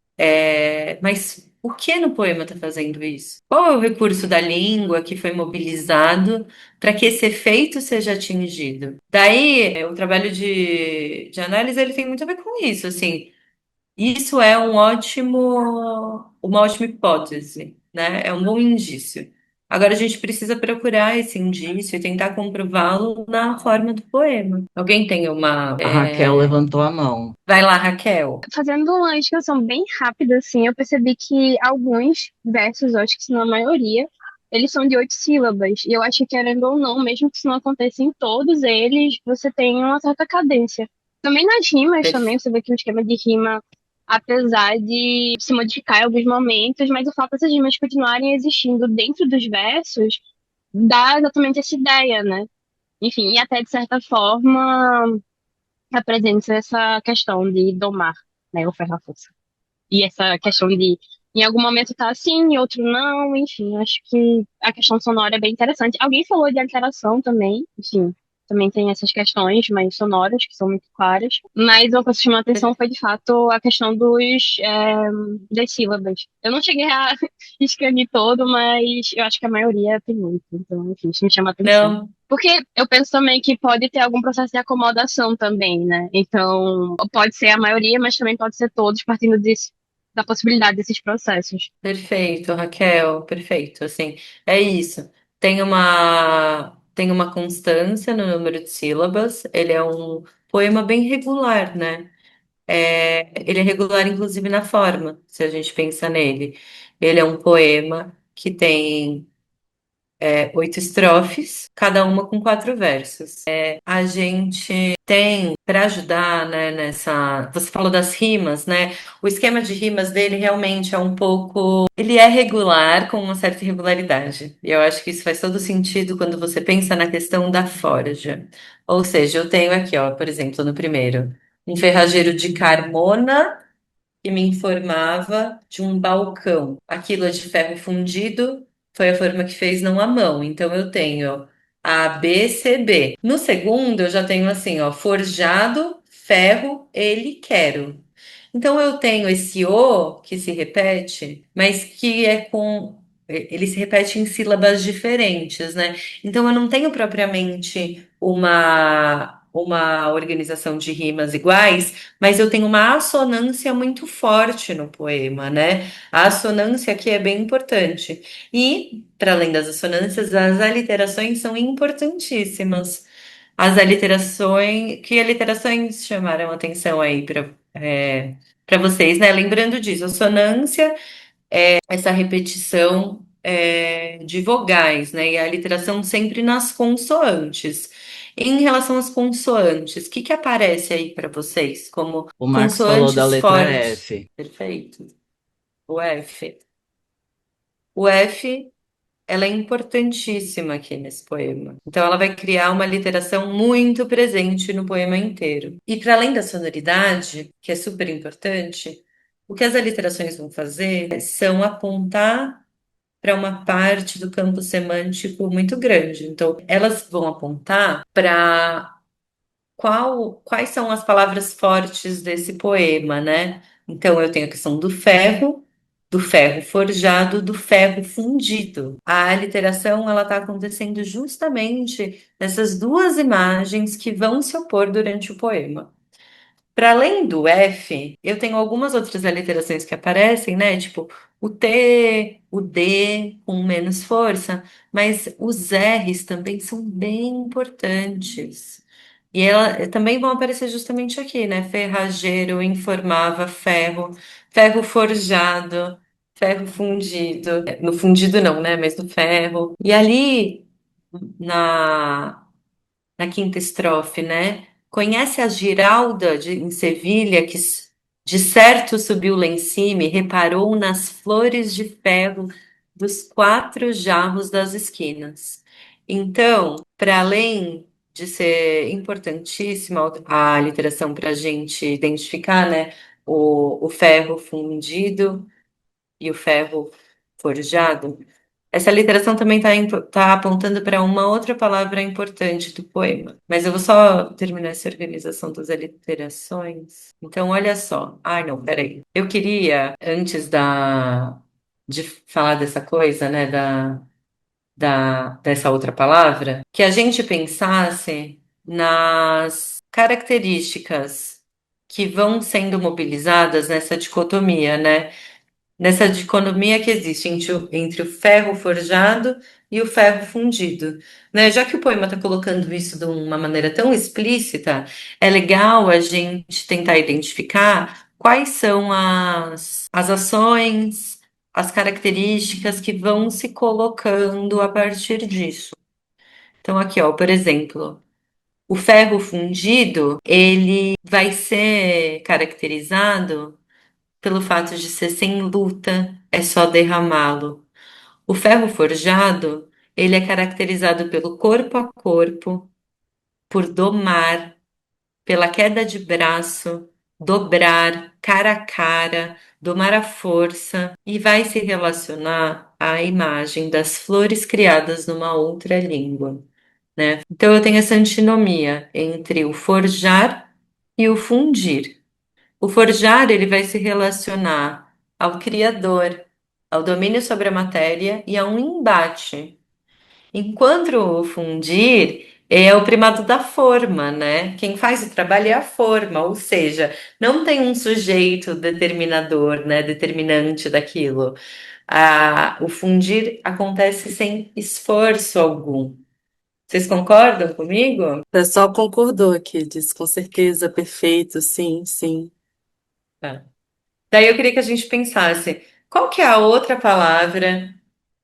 Mas o que no poema está fazendo isso? Qual é o recurso da língua que foi mobilizado para que esse efeito seja atingido? Daí, o trabalho de análise ele tem muito a ver com isso, assim. Isso é uma ótima hipótese, né? É um bom indício. Agora a gente precisa procurar esse indício e tentar comprová-lo na forma do poema. Alguém tem uma. A Raquel levantou a mão. Vai lá, Raquel. Fazendo uma discussão bem rápida, assim, eu percebi que alguns versos, eu acho que se não a maioria, eles são de 8 sílabas. E eu acho que, querendo ou não, mesmo que isso não aconteça em todos eles, você tem uma certa cadência. Também nas rimas, também, você vê que o esquema de rima, apesar de se modificar em alguns momentos, mas o fato dessas rimas continuarem existindo dentro dos versos, dá exatamente essa ideia, né? Enfim, e até de certa forma apresenta essa questão de domar, né, o ferro-a-força. E essa questão de em algum momento tá assim, em outro não, enfim, acho que a questão sonora é bem interessante. Alguém falou de alteração também, enfim, também tem essas questões mais sonoras, que são muito claras. Mas o que chamou a atenção foi, de fato, a questão das sílabas. Eu não cheguei a escrever todo, mas eu acho que a maioria tem muito. Então, enfim, isso me chama a atenção. Não, Porque eu penso também que pode ter algum processo de acomodação também, né? Então, pode ser a maioria, mas também pode ser todos, partindo da possibilidade desses processos. perfeito, Raquel, perfeito. Assim, é isso. Tem uma constância no número de sílabas. Ele é um poema bem regular, né? Ele é regular, inclusive, na forma, se a gente pensa nele. Ele é um poema que tem 8 estrofes, cada uma com 4 versos. A gente tem, para ajudar, né, nessa. Você falou das rimas, né? O esquema de rimas dele realmente é um pouco. Ele é regular, com uma certa irregularidade. E eu acho que isso faz todo sentido quando você pensa na questão da forja. Ou seja, eu tenho aqui, ó, por exemplo, no primeiro, um ferrageiro de Carmona que me informava de um balcão. Aquilo é de ferro fundido, foi a forma que fez, não a mão. Então eu tenho A, B, C, B. No segundo, eu já tenho assim, ó, forjado, ferro, ele, quero. Então eu tenho esse O que se repete, mas que é com. Ele se repete em sílabas diferentes, né? Então eu não tenho propriamente uma organização de rimas iguais, mas eu tenho uma assonância muito forte no poema, né? A assonância aqui é bem importante. E, para além das assonâncias, as aliterações são importantíssimas. As aliterações, que aliterações chamaram atenção aí para vocês, né? Lembrando disso, assonância, essa repetição de vogais, né? E a aliteração sempre nas consoantes. Em relação às consoantes, o que que aparece aí para vocês como O Marcos falou da consoantes letra fortes? F. Perfeito. O F. O F, ela é importantíssima aqui nesse poema. Então, ela vai criar uma literação muito presente no poema inteiro. E para além da sonoridade, que é super importante, o que as aliterações vão fazer são apontar para uma parte do campo semântico muito grande. Então, elas vão apontar para quais são as palavras fortes desse poema, né? Então, eu tenho a questão do ferro forjado, do ferro fundido. A aliteração, ela está acontecendo justamente nessas duas imagens que vão se opor durante o poema. Para além do F, eu tenho algumas outras aliterações que aparecem, né? Tipo o T, o D com menos força, mas os R's também são bem importantes. E também vão aparecer justamente aqui, né? Ferrageiro, informava, ferro, ferro forjado, ferro fundido. No fundido não, né? Mas no ferro. E ali na quinta estrofe, né? Conhece a Giralda em Sevilha, que de certo subiu lá em cima e reparou nas flores de ferro dos 4 jarros das esquinas. Então, para além de ser importantíssima a literação para a gente identificar, né, o ferro fundido e o ferro forjado, essa literação também está apontando para uma outra palavra importante do poema. Mas eu vou só terminar essa organização das aliterações. Então, olha só. Ai, não, peraí. Eu queria, antes de falar dessa coisa, né, dessa outra palavra, que a gente pensasse nas características que vão sendo mobilizadas nessa dicotomia, né? Nessa dicotomia que existe entre o ferro forjado e o ferro fundido, né? Já que o poema está colocando isso de uma maneira tão explícita, é legal a gente tentar identificar quais são as ações, as características que vão se colocando a partir disso. Então, aqui, ó, por exemplo, o ferro fundido, ele vai ser caracterizado pelo fato de ser sem luta, é só derramá-lo. O ferro forjado, ele é caracterizado pelo corpo a corpo, por domar, pela queda de braço, dobrar, cara a cara, domar a força e vai se relacionar à imagem das flores criadas numa outra língua, né? Então eu tenho essa antinomia entre o forjar e o fundir. O forjar, ele vai se relacionar ao criador, ao domínio sobre a matéria e a um embate. Enquanto o fundir é o primado da forma, né? Quem faz o trabalho é a forma, ou seja, não tem um sujeito determinador, né? Determinante daquilo. O fundir acontece sem esforço algum. Vocês concordam comigo? O pessoal concordou aqui, disse com certeza, perfeito, sim, sim. Tá. Daí eu queria que a gente pensasse, qual que é a outra palavra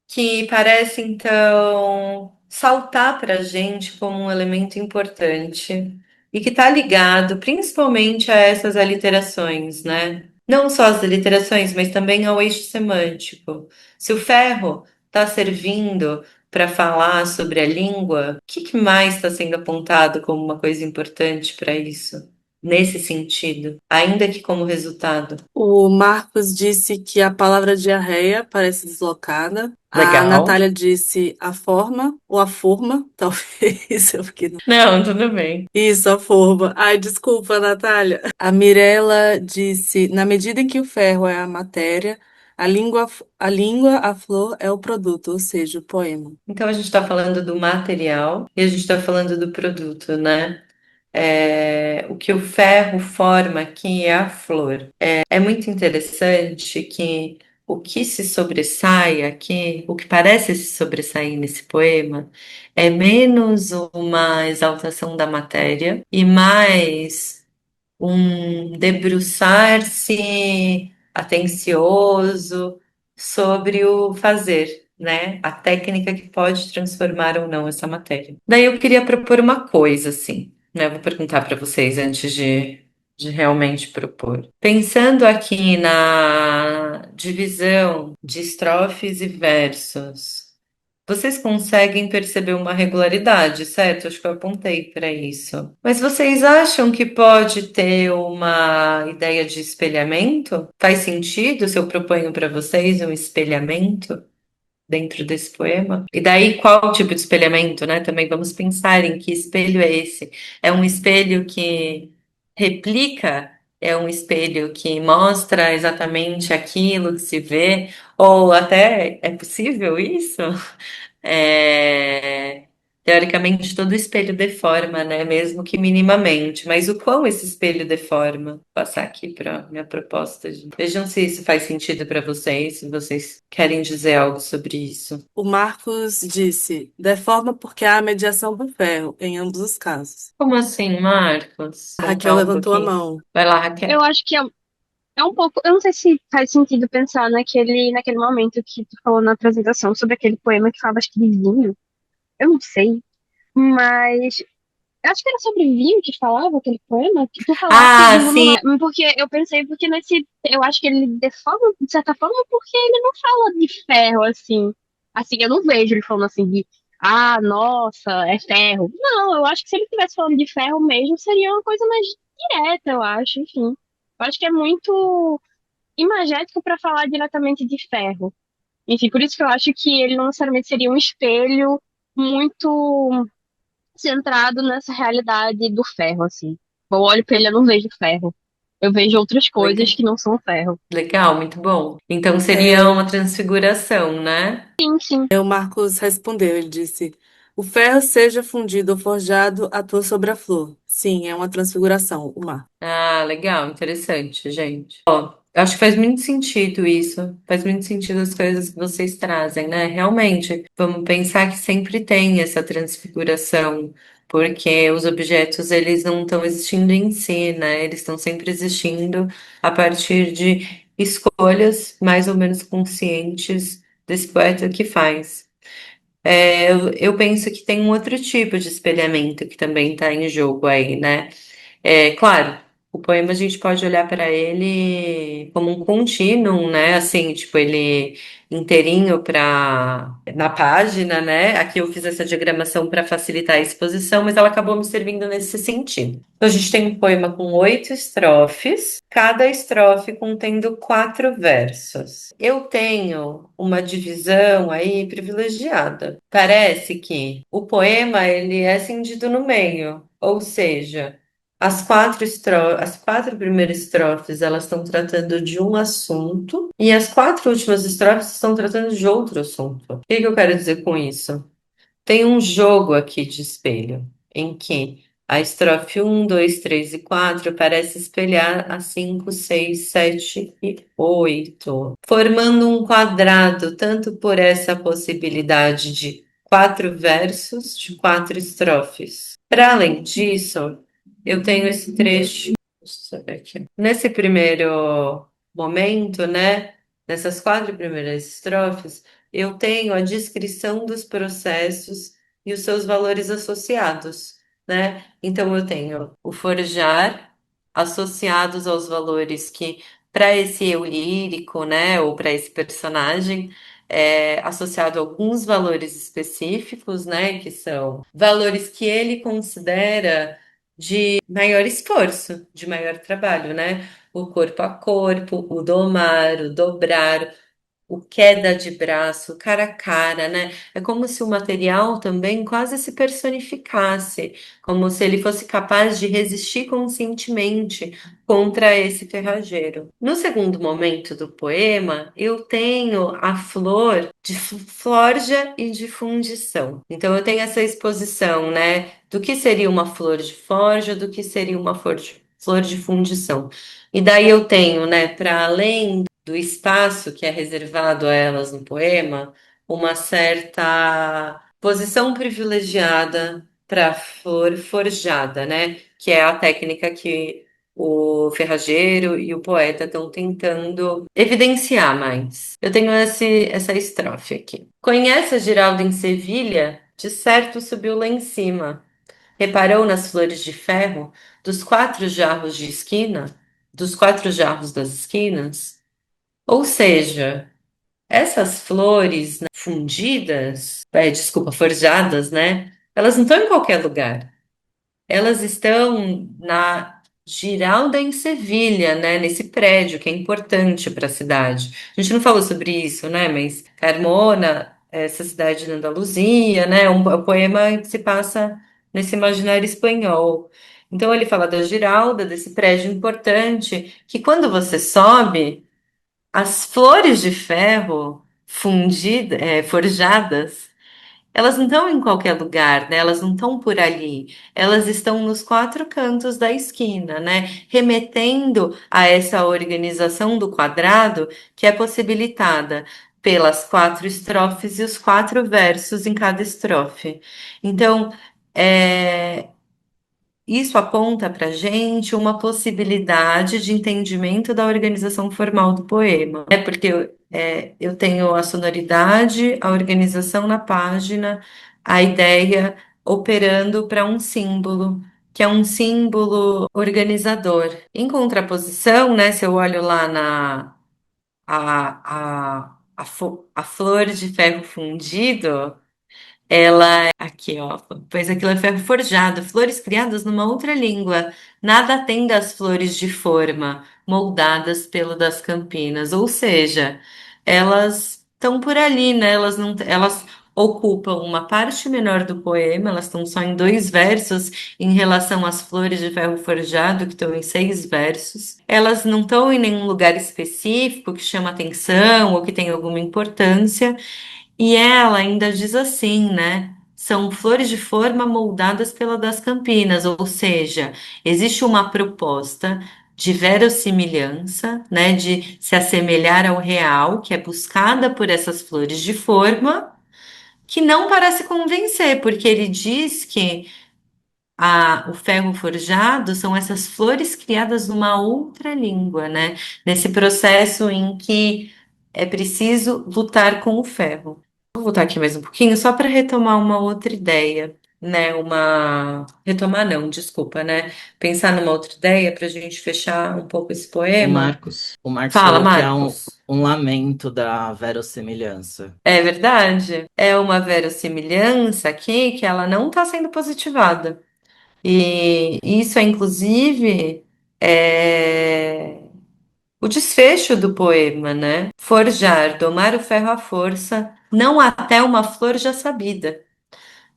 que parece então saltar para a gente como um elemento importante e que está ligado principalmente a essas aliterações, né? Não só as aliterações, mas também ao eixo semântico. Se o ferro está servindo para falar sobre a língua, o que mais está sendo apontado como uma coisa importante para isso? Nesse sentido, ainda que como resultado. O Marcos disse que a palavra diarreia parece deslocada. A Legal. Natália disse a forma, ou a forma, talvez. Eu fiquei... Não, tudo bem. Isso, a forma. Ai, desculpa, Natália. A Mirella disse: na medida em que o ferro é a matéria, a flor é o produto, ou seja, o poema. Então a gente está falando do material e a gente está falando do produto, né? O que o ferro forma aqui é a flor. É muito interessante que o que se sobressai aqui, o que parece se sobressair nesse poema, é menos uma exaltação da matéria e mais um debruçar-se atencioso sobre o fazer, né? A técnica que pode transformar ou não essa matéria. Daí eu queria propor uma coisa, assim, né? Eu vou perguntar para vocês antes de realmente propor. Pensando aqui na divisão de estrofes e versos. Vocês conseguem perceber uma regularidade, certo? Acho que eu apontei para isso. Mas vocês acham que pode ter uma ideia de espelhamento? Faz sentido se eu proponho para vocês um espelhamento dentro desse poema? E daí, qual tipo de espelhamento, né? Também vamos pensar em que espelho é esse. É um espelho que replica? É um espelho que mostra exatamente aquilo que se vê? Ou até é possível isso? É, Teoricamente, todo espelho deforma, né? Mesmo que minimamente. Mas o quão esse espelho deforma? Vou passar aqui para minha proposta. Vejam se isso faz sentido para vocês, se vocês querem dizer algo sobre isso. O Marcos disse: deforma porque há a mediação do ferro, em ambos os casos. Como assim, Marcos? A Raquel Contar um levantou a pouquinho. mão. Vai lá, Raquel. Eu acho que é um pouco. Eu não sei se faz sentido pensar naquele momento que tu falou na apresentação sobre aquele poema que falava, acho que de vinho. Eu não sei. Mas eu acho que era sobre vinho que falava aquele poema, que tu falasse Ah, do sim. porque eu pensei, porque nesse, eu acho que ele deforma, de certa forma, porque ele não fala de ferro, assim. Assim, eu não vejo ele falando assim de, ah, nossa, é ferro. Não, eu acho que se ele estivesse falando de ferro mesmo, seria uma coisa mais direta, eu acho, enfim. Eu acho que é muito imagético para falar diretamente de ferro. Enfim, por isso que eu acho que ele não necessariamente seria um espelho muito centrado nessa realidade do ferro, assim. Eu olho pra ele, eu não vejo ferro. Eu vejo outras coisas Legal, que não são ferro. legal, muito bom. Então seria É, uma transfiguração, né? Sim, sim. o Marcos respondeu, ele disse: o ferro seja fundido ou forjado, atua sobre a flor. Sim, é uma transfiguração, o mar. Ah, legal, interessante, gente. Ó, eu acho que faz muito sentido isso. Faz muito sentido as coisas que vocês trazem, né? Realmente, vamos pensar que sempre tem essa transfiguração, porque os objetos, eles não estão existindo em si, né? Eles estão sempre existindo a partir de escolhas mais ou menos conscientes desse poeta que faz. Eu penso que tem um outro tipo de espelhamento que também está em jogo aí, né? Claro. O poema a gente pode olhar para ele como um contínuo, né? Assim, tipo, ele inteirinho para na página, né? Aqui eu fiz essa diagramação para facilitar a exposição, mas ela acabou me servindo nesse sentido. Então, a gente tem um poema com 8 estrofes, cada estrofe contendo 4 versos. Eu tenho uma divisão aí privilegiada. Parece que o poema ele é cindido no meio, ou seja, as 4 primeiras estrofes, elas estão tratando de um assunto e as 4 últimas estrofes estão tratando de outro assunto. O que que eu quero dizer com isso? Tem um jogo aqui de espelho, em que a estrofe um, 2, 3 e 4 parece espelhar a 5, 6, 7 e 8, formando um quadrado, tanto por essa possibilidade de 4 versos de 4 estrofes. Para além disso, eu tenho esse trecho. Deixa eu ver aqui. Nesse primeiro momento, né? Nessas 4 primeiras estrofes, eu tenho a descrição dos processos e os seus valores associados, né? Então, eu tenho o forjar associados aos valores que, para esse eu lírico, né, ou para esse personagem, é associado a alguns valores específicos, né, que são valores que ele considera de maior esforço, de maior trabalho, né? O corpo a corpo, o domar, o dobrar, o queda de braço, cara a cara, né? É como se o material também quase se personificasse, como se ele fosse capaz de resistir conscientemente contra esse ferrageiro. No segundo momento do poema, eu tenho a flor de florja e de fundição. Então eu tenho essa exposição, né, do que seria uma flor de forja, do que seria uma flor de fundição. E daí eu tenho, né, para além do espaço que é reservado a elas no poema, uma certa posição privilegiada para a flor forjada, né? Que é a técnica que o ferrageiro e o poeta estão tentando evidenciar mais. Eu tenho essa estrofe aqui. Conhece a Giralda em Sevilha? De certo subiu lá em cima. Reparou nas flores de ferro dos 4 jarros de esquina? Dos 4 jarros das esquinas? Ou seja, essas flores, né, fundidas, desculpa, forjadas, né? Elas não estão em qualquer lugar. Elas estão na Giralda em Sevilha, né? Nesse prédio que é importante para a cidade. A gente não falou sobre isso, né? Mas Carmona, essa cidade na Andaluzia, né? O poema que se passa nesse imaginário espanhol. Então ele fala da Giralda, desse prédio importante, que quando você sobe as flores de ferro forjadas, elas não estão em qualquer lugar, né? Elas não estão por ali. Elas estão nos 4 cantos da esquina, né? Remetendo a essa organização do quadrado que é possibilitada pelas 4 estrofes e os 4 versos em cada estrofe. Então, é, isso aponta para a gente uma possibilidade de entendimento da organização formal do poema, né? Porque eu tenho a sonoridade, a organização na página, a ideia operando para um símbolo, que é um símbolo organizador. Em contraposição, né, se eu olho lá na a flor de ferro fundido, ela é aqui, ó, pois aquilo é ferro forjado, flores criadas numa outra língua, nada tem das flores de forma, moldadas pelo das campinas, ou seja, elas estão por ali, né? Elas não, elas ocupam uma parte menor do poema, elas estão só em 2 versos em relação às flores de ferro forjado, que estão em 6 versos. Elas não estão em nenhum lugar específico que chama atenção ou que tem alguma importância. E ela ainda diz assim, né? São flores de forma moldadas pela das Campinas, ou seja, existe uma proposta de verossimilhança, né, de se assemelhar ao real, que é buscada por essas flores de forma, que não parece convencer, porque ele diz que o ferro forjado são essas flores criadas numa outra língua, né? Nesse processo em que é preciso lutar com o ferro. Vou voltar aqui mais um pouquinho, só para retomar uma outra ideia. né, retomar não, desculpa, né, pensar numa outra ideia para a gente fechar um pouco esse poema. O Marcos Fala, falou que é Marcos. um lamento da verossimilhança. É verdade? É uma verossimilhança aqui que ela não está sendo positivada. E isso é, inclusive, é, o desfecho do poema, né? Forjar, domar o ferro à força, não até uma flor já sabida,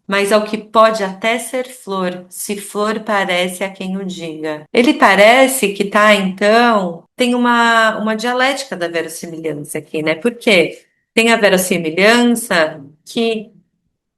mas ao que pode até ser flor, se flor parece a quem o diga. Ele parece que tá, então, tem uma dialética da verossimilhança aqui, né? Por quê? Tem a verossimilhança que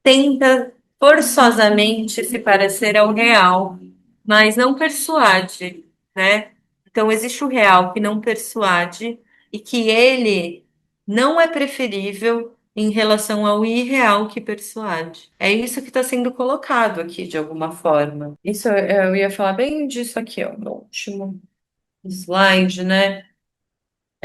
tenta forçosamente se parecer ao real, mas não persuade, né? Então existe o real que não persuade e que ele não é preferível em relação ao irreal que persuade. É isso que está sendo colocado aqui de alguma forma. Isso eu ia falar bem disso aqui, ó, no último slide, né?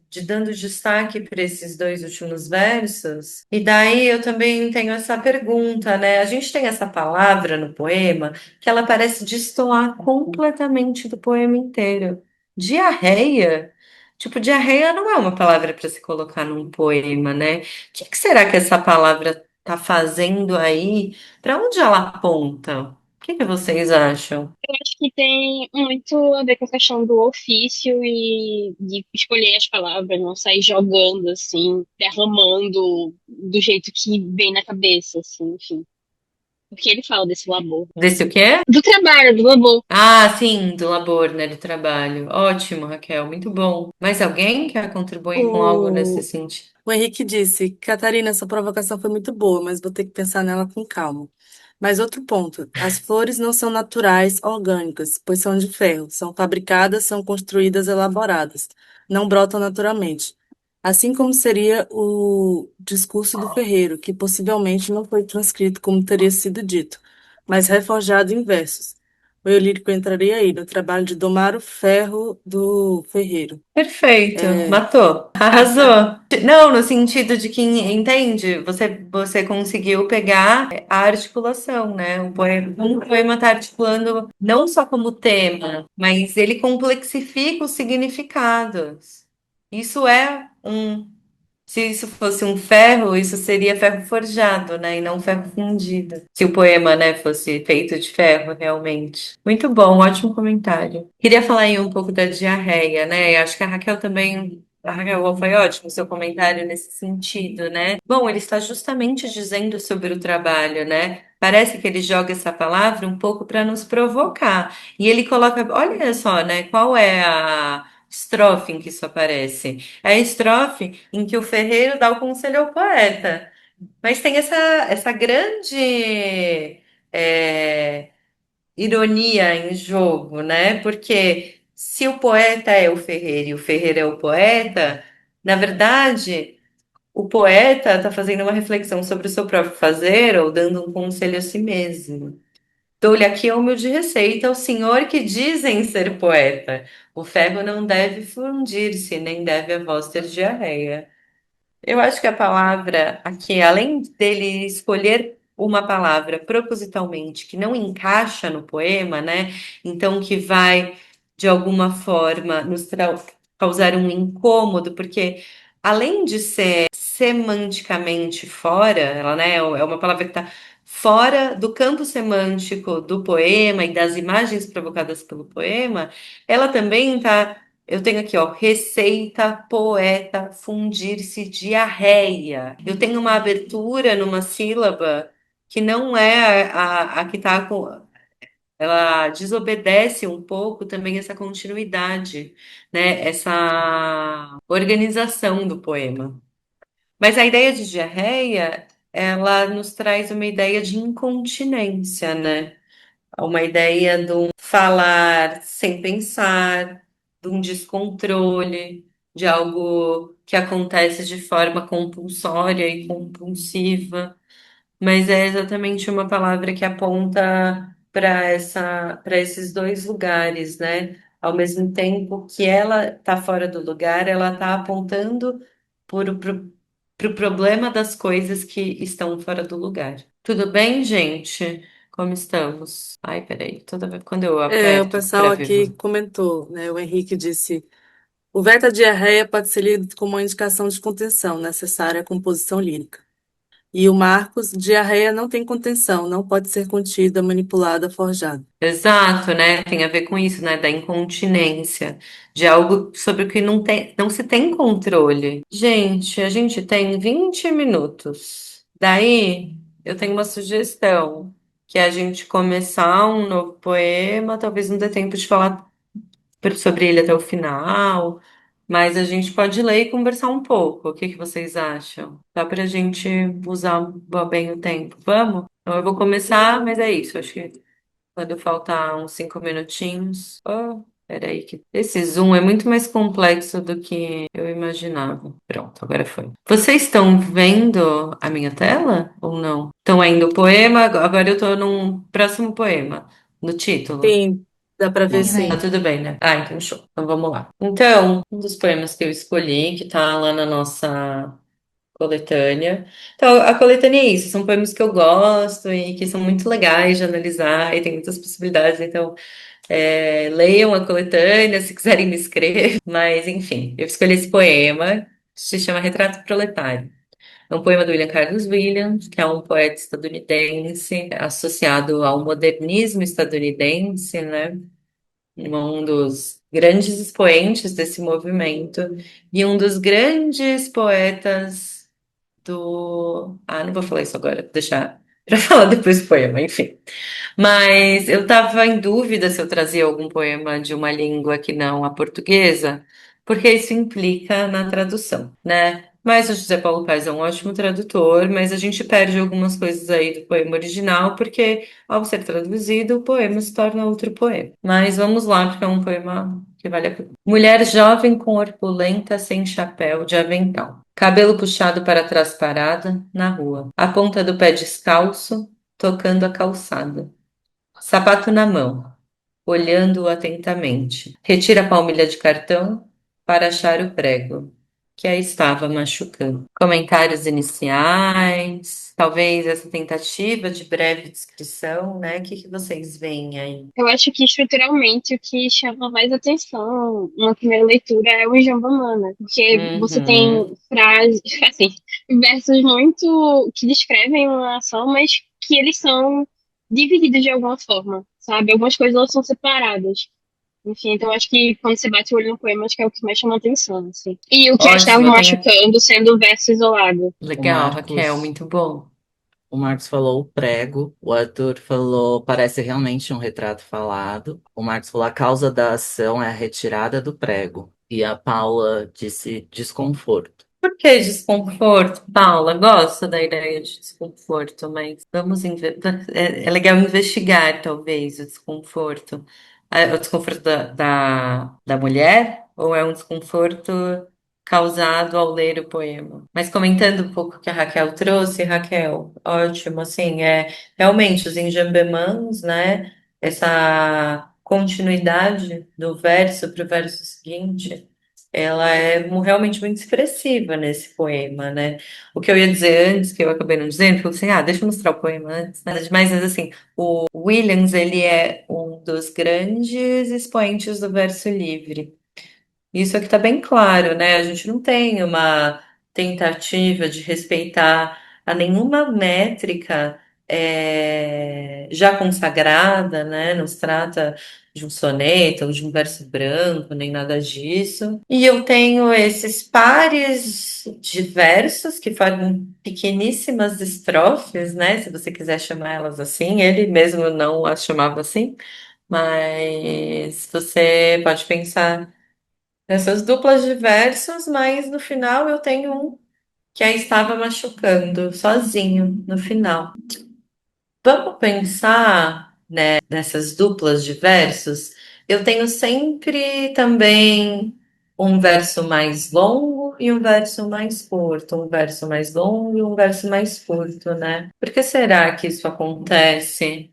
De dando destaque para esses dois últimos versos. E daí eu também tenho essa pergunta, né? A gente tem essa palavra no poema que ela parece destoar completamente do poema inteiro. Diarreia? Tipo, diarreia não é uma palavra para se colocar num poema, né? O que será que essa palavra tá fazendo aí? Para onde ela aponta? O que vocês acham? Eu acho que tem muito a ver com a questão do ofício e de escolher as palavras, não sair jogando, assim, derramando do jeito que vem na cabeça, assim, enfim. Porque ele fala desse labor. Desse o quê? Do trabalho, do labor. Ah, sim, do labor, né, de trabalho. Ótimo, Raquel, muito bom. Mais alguém quer contribuir com algo nesse O, sentido? o Henrique disse, Catarina, essa provocação foi muito boa, mas vou ter que pensar nela com calma. Mas outro ponto, as flores não são naturais, orgânicas, pois são de ferro, são fabricadas, são construídas, elaboradas, não brotam naturalmente. Assim como seria o discurso do ferreiro, que possivelmente não foi transcrito como teria sido dito, mas reforjado em versos. O eu lírico entraria aí, no trabalho de domar o ferro do ferreiro. Perfeito, É, matou, arrasou. Não, no sentido de que, entende, você conseguiu pegar a articulação, né? Um poema está articulando não só como tema, mas ele complexifica os significados. Isso é um Se isso fosse um ferro, isso seria ferro forjado, né? E não ferro fundido. Se o poema, né, fosse feito de ferro, realmente. Muito bom, ótimo comentário. Queria falar aí um pouco da diarreia, né? E acho que a Raquel também. A Raquel, foi ótimo o seu comentário nesse sentido, né? Bom, ele está justamente dizendo sobre o trabalho, né? Parece que ele joga essa palavra um pouco para nos provocar. E ele coloca, olha só, né? Qual é a estrofe em que isso aparece? É a estrofe em que o ferreiro dá o conselho ao poeta. Mas tem essa grande é, ironia em jogo, né? Porque se o poeta é o ferreiro e o ferreiro é o poeta, na verdade, o poeta está fazendo uma reflexão sobre o seu próprio fazer ou dando um conselho a si mesmo. Dou-lhe aqui a humilde receita ao senhor que dizem ser poeta. O ferro não deve fundir-se, nem deve a voz ter diarreia. Eu acho que a palavra aqui, além dele escolher uma palavra propositalmente que não encaixa no poema, né? Então que vai de alguma forma causar um incômodo, porque além de ser semanticamente fora, ela, né, é uma palavra que está fora do campo semântico do poema e das imagens provocadas pelo poema, ela também está eu tenho aqui, ó, receita, poeta, fundir-se, diarreia. Eu tenho uma abertura numa sílaba que não é a que está com. Ela desobedece um pouco também essa continuidade, né? Essa organização do poema. Mas a ideia de diarreia, ela nos traz uma ideia de incontinência, né? Uma ideia de um falar sem pensar, de um descontrole, de algo que acontece de forma compulsória e compulsiva, mas é exatamente uma palavra que aponta para esses dois lugares, né? Ao mesmo tempo que ela está fora do lugar, ela está apontando para o problema das coisas que estão fora do lugar. Tudo bem, gente? Como estamos? Ai, peraí, toda vez quando eu É, o aperto pessoal para ver. aqui comentou, né? O Henrique disse: o veta-diarreia pode ser lido como uma indicação de contenção necessária à composição lírica. E o Marcos: diarreia não tem contenção, não pode ser contida, manipulada, forjada. Exato, né? Tem a ver com isso, né? Da incontinência, de algo sobre o que não se tem controle. Gente, a gente tem 20 minutos. Daí, eu tenho uma sugestão, que é a gente começar um novo poema, talvez não dê tempo de falar sobre ele até o final, mas a gente pode ler e conversar um pouco. O que que vocês acham? Dá pra gente usar bem o tempo? Vamos? Então eu vou começar, mas é isso. Acho que quando faltar uns 5 minutinhos. Oh, peraí, que esse Zoom é muito mais complexo do que eu imaginava. Pronto, agora foi. Vocês estão vendo a minha tela ou não? Estão ainda o poema? Agora eu tô num próximo poema, no título. Sim, dá para ver Sim. Tá sim. tudo bem, né? Ah, então show. Então vamos lá. Então, um dos poemas que eu escolhi, que tá lá na nossa coletânea. Então, a coletânea é isso, são poemas que eu gosto e que são muito legais de analisar e tem muitas possibilidades, então leiam a coletânea se quiserem me escrever. Mas, enfim, eu escolhi esse poema, se chama Retrato Proletário. É um poema do William Carlos Williams, que é um poeta estadunidense associado ao modernismo estadunidense, né? Um dos grandes expoentes desse movimento e um dos grandes poetas do. Ah, não vou falar isso agora, vou deixar para falar depois do poema, enfim. Mas eu estava em dúvida se eu trazia algum poema de uma língua que não a portuguesa, porque isso implica na tradução, né? Mas o José Paulo Paes é um ótimo tradutor, mas a gente perde algumas coisas aí do poema original, porque ao ser traduzido, o poema se torna outro poema. Mas vamos lá, porque é um poema que vale a pena. Mulher jovem com corpulenta, sem chapéu de avental. Cabelo puxado para trás parada, na rua. A ponta do pé descalço, tocando a calçada. Sapato na mão, olhando-o atentamente. Retira a palmilha de cartão para achar o prego, que a estava machucando. Comentários iniciais, talvez essa tentativa de breve descrição, né? O que que vocês veem aí? Eu acho que estruturalmente o que chama mais atenção na primeira leitura é o Jambamana, porque você tem Uhum. frases, assim, versos muito que descrevem uma ação, mas que eles são divididos de alguma forma, sabe? Algumas coisas elas são separadas. Enfim, então acho que quando você bate o olho no poema, acho que é o que mais chama atenção, assim. E o que a estava Ótimo, eu tenho. machucando sendo o verso isolado. O Legal, Raquel, Marcos, muito bom. o Marcos falou o prego, o Arthur falou parece realmente um retrato falado. O Marcos falou a causa da ação é a retirada do prego. E a Paula disse desconforto. Por que desconforto, Paula? Gosto da ideia de desconforto, mas é legal investigar, talvez, o desconforto. O desconforto da mulher ou é um desconforto causado ao ler o poema? Mas comentando um pouco o que a Raquel trouxe, Raquel, ótimo, assim, realmente os enjambemãs, né? Essa continuidade do verso para o verso seguinte. Ela é realmente muito expressiva nesse poema, né? O que eu ia dizer antes, que eu acabei não dizendo, foi assim, deixa eu mostrar o poema antes, nada demais, mas assim, o Williams, ele é um dos grandes expoentes do verso livre. Isso aqui está bem claro, né? A gente não tem uma tentativa de respeitar a nenhuma métrica já consagrada, né? Não se trata de um soneto ou de um verso branco, nem nada disso. E eu tenho esses pares de versos que formam pequeníssimas estrofes, né? Se você quiser chamar elas assim, ele mesmo não as chamava assim, mas você pode pensar essas duplas de versos, mas no final eu tenho um que aí estava machucando, sozinho, no final. Vamos pensar, né, nessas duplas de versos. Eu tenho sempre também um verso mais longo e um verso mais curto, um verso mais longo e um verso mais curto, né? Por que será que isso acontece?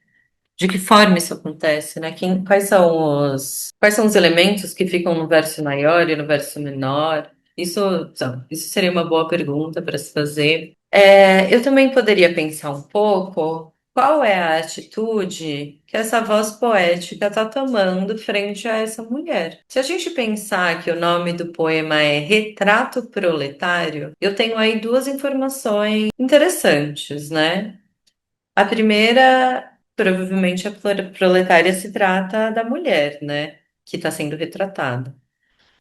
De que forma isso acontece, né? Quais são os elementos que ficam no verso maior e no verso menor? Isso seria uma boa pergunta para se fazer. Eu também poderia pensar um pouco qual é a atitude que essa voz poética está tomando frente a essa mulher? Se a gente pensar que o nome do poema é Retrato Proletário, eu tenho aí duas informações interessantes, né? A primeira, provavelmente a proletária se trata da mulher, né? Que está sendo retratada.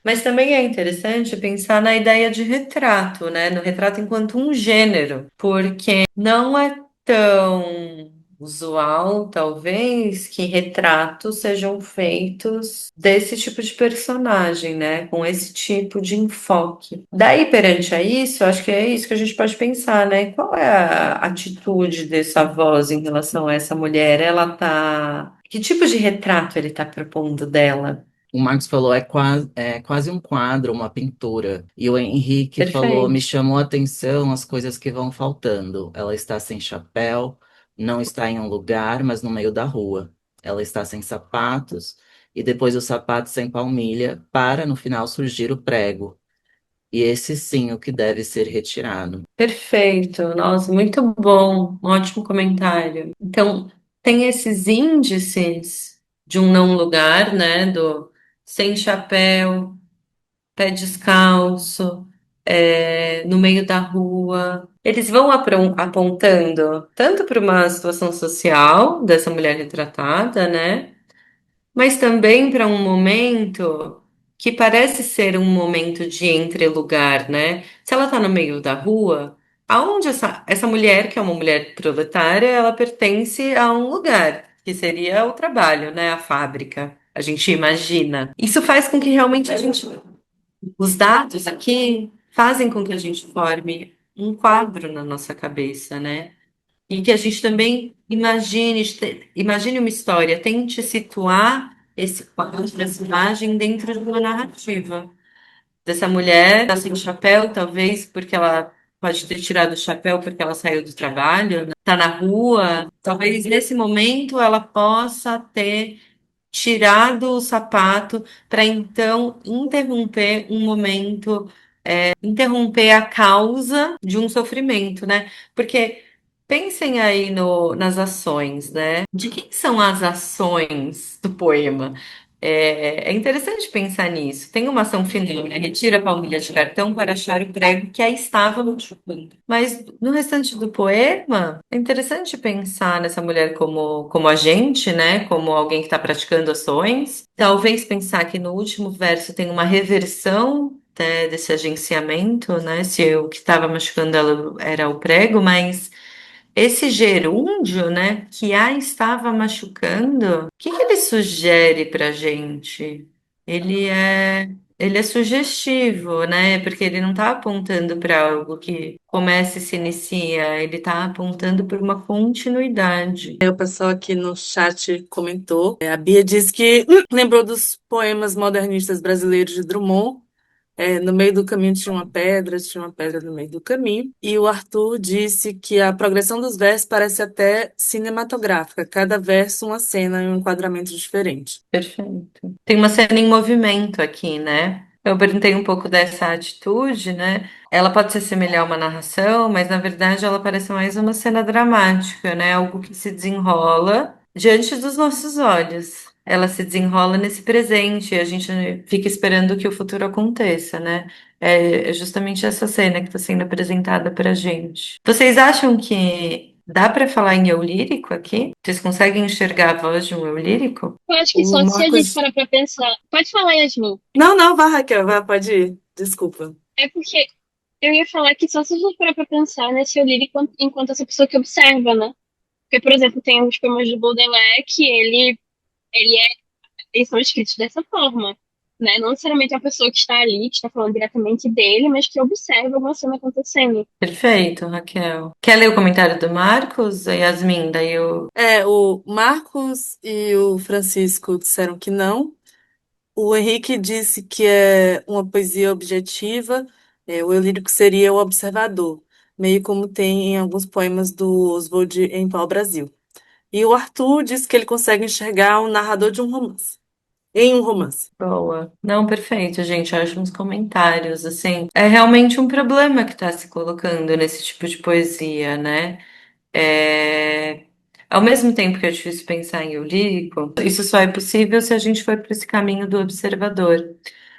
Mas também é interessante pensar na ideia de retrato, né? No retrato enquanto um gênero, porque não é tão usual, talvez, que retratos sejam feitos desse tipo de personagem, né? Com esse tipo de enfoque. Daí, perante a isso, acho que é isso que a gente pode pensar, né? Qual é a atitude dessa voz em relação a essa mulher? Ela tá. Que tipo de retrato ele está propondo dela? O Marcos falou é quase um quadro, uma pintura. E o Henrique falou, me Perfeito. chamou a atenção as coisas que vão faltando. Ela está sem chapéu, não está em um lugar, mas no meio da rua. Ela está sem sapatos, e depois o sapato sem palmilha, para no final surgir o prego. E esse sim o que deve ser retirado. Perfeito, nossa, muito bom, um ótimo comentário. Então, tem esses índices de um não lugar, né? Do sem chapéu, pé descalço, no meio da rua. Eles vão apontando tanto para uma situação social dessa mulher retratada, né? Mas também para um momento que parece ser um momento de entrelugar, né? Se ela está no meio da rua, aonde essa mulher, que é uma mulher proletária, ela pertence a um lugar, que seria o trabalho, né? A fábrica. A gente imagina. Isso faz com que realmente os dados aqui fazem com que a gente forme um quadro na nossa cabeça, né? E que a gente também imagine uma história, tente situar esse quadro, essa imagem dentro de uma narrativa. Dessa mulher, tá sem chapéu, talvez porque ela pode ter tirado o chapéu porque ela saiu do trabalho, né? Tá na rua, talvez nesse momento ela possa ter tirado o sapato para então interromper um momento, interromper a causa de um sofrimento, né? Porque pensem aí nas ações, né? De quem são as ações do poema? É interessante pensar nisso. Tem uma ação final, né? Retira a palmilha de cartão para achar o prego que aí estava no chupando. Mas no restante do poema, é interessante pensar nessa mulher como agente, né? Como alguém que está praticando ações. Talvez pensar que no último verso tem uma reversão, né, desse agenciamento, né? Se o que estava machucando ela era o prego, mas esse gerúndio, né, que a estava machucando, o que que ele sugere para gente? Ele é, ele é sugestivo, né? Porque ele não está apontando para algo que começa e se inicia, ele está apontando para uma continuidade. O pessoal aqui no chat comentou. A Bia disse que lembrou dos poemas modernistas brasileiros de Drummond. No meio do caminho tinha uma pedra no meio do caminho. E o Arthur disse que a progressão dos versos parece até cinematográfica, cada verso uma cena e um enquadramento diferente. Perfeito. Tem uma cena em movimento aqui, né? Eu perguntei um pouco dessa atitude, né? Ela pode se assemelhar a uma narração, mas na verdade ela parece mais uma cena dramática, né? Algo que se desenrola diante dos nossos olhos. Ela se desenrola nesse presente e a gente fica esperando que o futuro aconteça, né? É justamente essa cena que está sendo apresentada para gente. Vocês acham que dá para falar em eu lírico aqui? Vocês conseguem enxergar a voz de um eu lírico? Eu acho que O só se a gente Marcos. parar pra pensar. Pode falar, Yasmin. Não, não, vai, Raquel, vai, pode ir. Desculpa. É porque eu ia falar que só se a gente parar pra pensar nesse Olírio enquanto essa pessoa que observa, né? Porque, por exemplo, tem os poemas de Baudelaire que ele é, eles são escritos dessa forma, né? Não necessariamente é a pessoa que está ali, que está falando diretamente dele, mas que observa uma cena acontecendo. Perfeito, Raquel. Quer ler o comentário do Marcos, Yasmin? Daí eu. O Marcos e o Francisco disseram que não. O Henrique disse que é uma poesia objetiva. O eu lírico seria o observador, meio como tem em alguns poemas do Oswald em Pau-Brasil. E o Arthur disse que ele consegue enxergar o narrador de um romance, em um romance. Boa. Não, perfeito, gente. Ótimos comentários. Assim, é realmente um problema que está se colocando nesse tipo de poesia, né? É, Ao mesmo tempo que é difícil pensar em eu lírico, isso só é possível se a gente for para esse caminho do observador.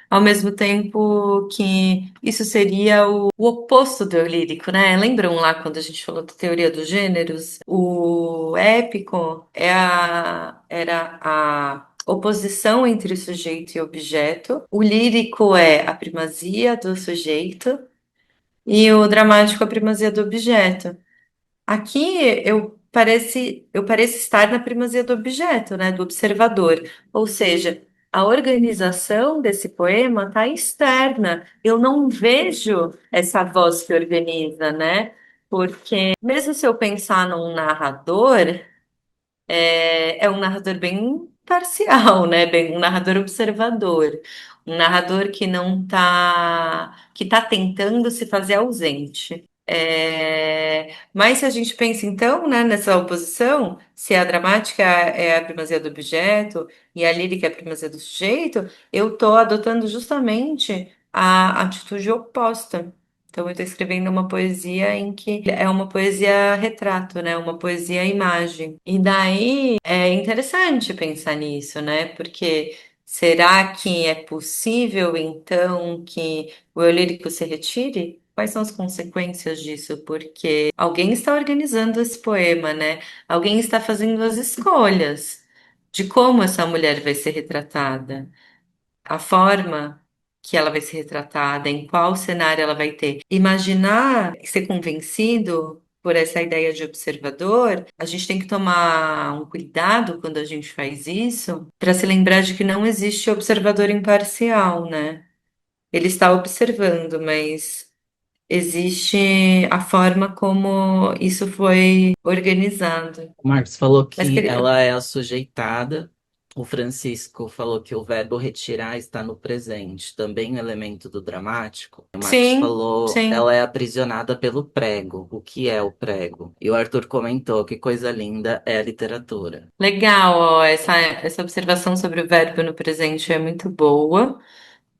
Ao mesmo tempo que isso seria o oposto do eu lírico, né? Lembram lá quando a gente falou da teoria dos gêneros? O épico era a oposição entre sujeito e objeto. O lírico é a primazia do sujeito e o dramático a primazia do objeto. Aqui eu pareço estar na primazia do objeto, né, do observador. Ou seja, a organização desse poema está externa. Eu não vejo essa voz que organiza, né? Porque mesmo se eu pensar num narrador, é um narrador bem parcial, né? Bem, um narrador observador, um narrador que tá tentando se fazer ausente. Mas se a gente pensa então, né, nessa oposição, se a dramática é a primazia do objeto e a lírica é a primazia do sujeito, eu estou adotando justamente a atitude oposta. Então, eu estou escrevendo uma poesia em que é uma poesia retrato, né? Uma poesia imagem. E daí é interessante pensar nisso, né? Porque será que é possível, então, que o eu lírico se retire? Quais são as consequências disso? Porque alguém está organizando esse poema, né? Alguém está fazendo as escolhas de como essa mulher vai ser retratada, a forma que ela vai ser retratada, em qual cenário ela vai ter. Imaginar ser convencido por essa ideia de observador, a gente tem que tomar um cuidado quando a gente faz isso, para se lembrar de que não existe observador imparcial, né? Ele está observando, mas existe a forma como isso foi organizado. O Marcos falou Mas que queria... ela é assujeitada. O Francisco falou que o verbo retirar está no presente, também um elemento do dramático. O Marcos Sim, falou sim. ela é aprisionada pelo prego. O que é o prego? E o Arthur comentou que coisa linda é a literatura. Legal, ó, essa observação sobre o verbo no presente é muito boa.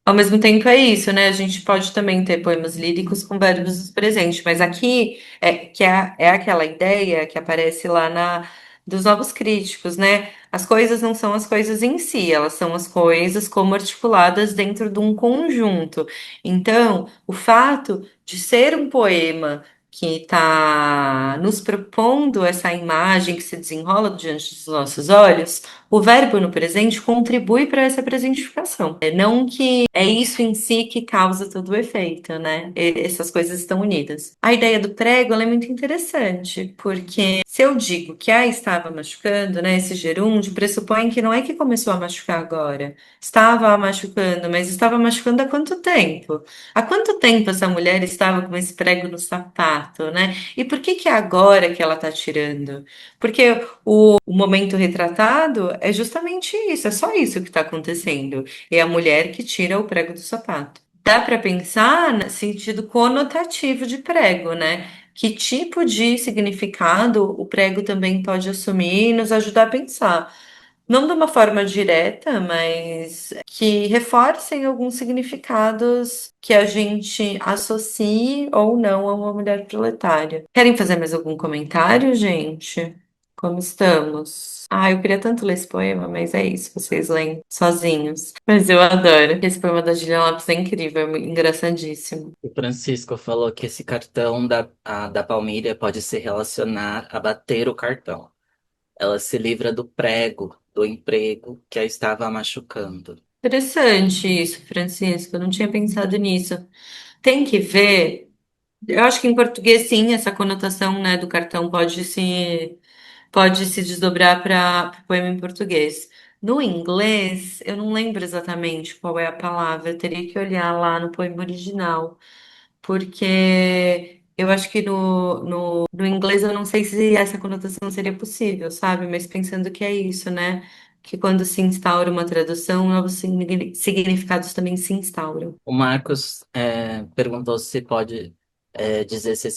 Ao mesmo tempo é isso, né? A gente pode também ter poemas líricos com verbos presentes, mas aqui é aquela ideia que aparece lá na dos novos críticos, né? As coisas não são as coisas em si, elas são as coisas como articuladas dentro de um conjunto. Então, o fato de ser um poema que está nos propondo essa imagem que se desenrola diante dos nossos olhos, o verbo no presente contribui para essa presentificação. É não que é isso em si que causa todo o efeito, né? Essas coisas estão unidas. A ideia do prego, ela é muito interessante, porque se eu digo que a estava machucando, né, esse gerúndio pressupõe que não é que começou a machucar agora. Estava a machucando, mas estava machucando há quanto tempo? Há quanto tempo essa mulher estava com esse prego no sapato, né? E por que que é agora que ela está tirando? Porque o momento retratado é justamente isso, é só isso que está acontecendo. É a mulher que tira o prego do sapato. Dá para pensar no sentido conotativo de prego, né? Que tipo de significado o prego também pode assumir e nos ajudar a pensar. Não de uma forma direta, mas que reforcem alguns significados que a gente associe ou não a uma mulher proletária. Querem fazer mais algum comentário, gente? Como estamos? Ah, eu queria tanto ler esse poema, mas é isso, vocês leem sozinhos. Mas eu adoro. Esse poema da Juliana Lopes é incrível, é engraçadíssimo. O Francisco falou que esse cartão da Palmíria pode se relacionar a bater o cartão. Ela se livra do prego, do emprego que a estava machucando. Interessante isso, Francisco. Eu não tinha pensado nisso. Tem que ver. Eu acho que em português, sim, essa conotação, né, do cartão pode se desdobrar para poema em português. No inglês, eu não lembro exatamente qual é a palavra, eu teria que olhar lá no poema original, porque eu acho que no inglês eu não sei se essa conotação seria possível, sabe? Mas pensando que é isso, né? Que quando se instaura uma tradução, novos significados também se instauram. O Marcos perguntou se pode dizer se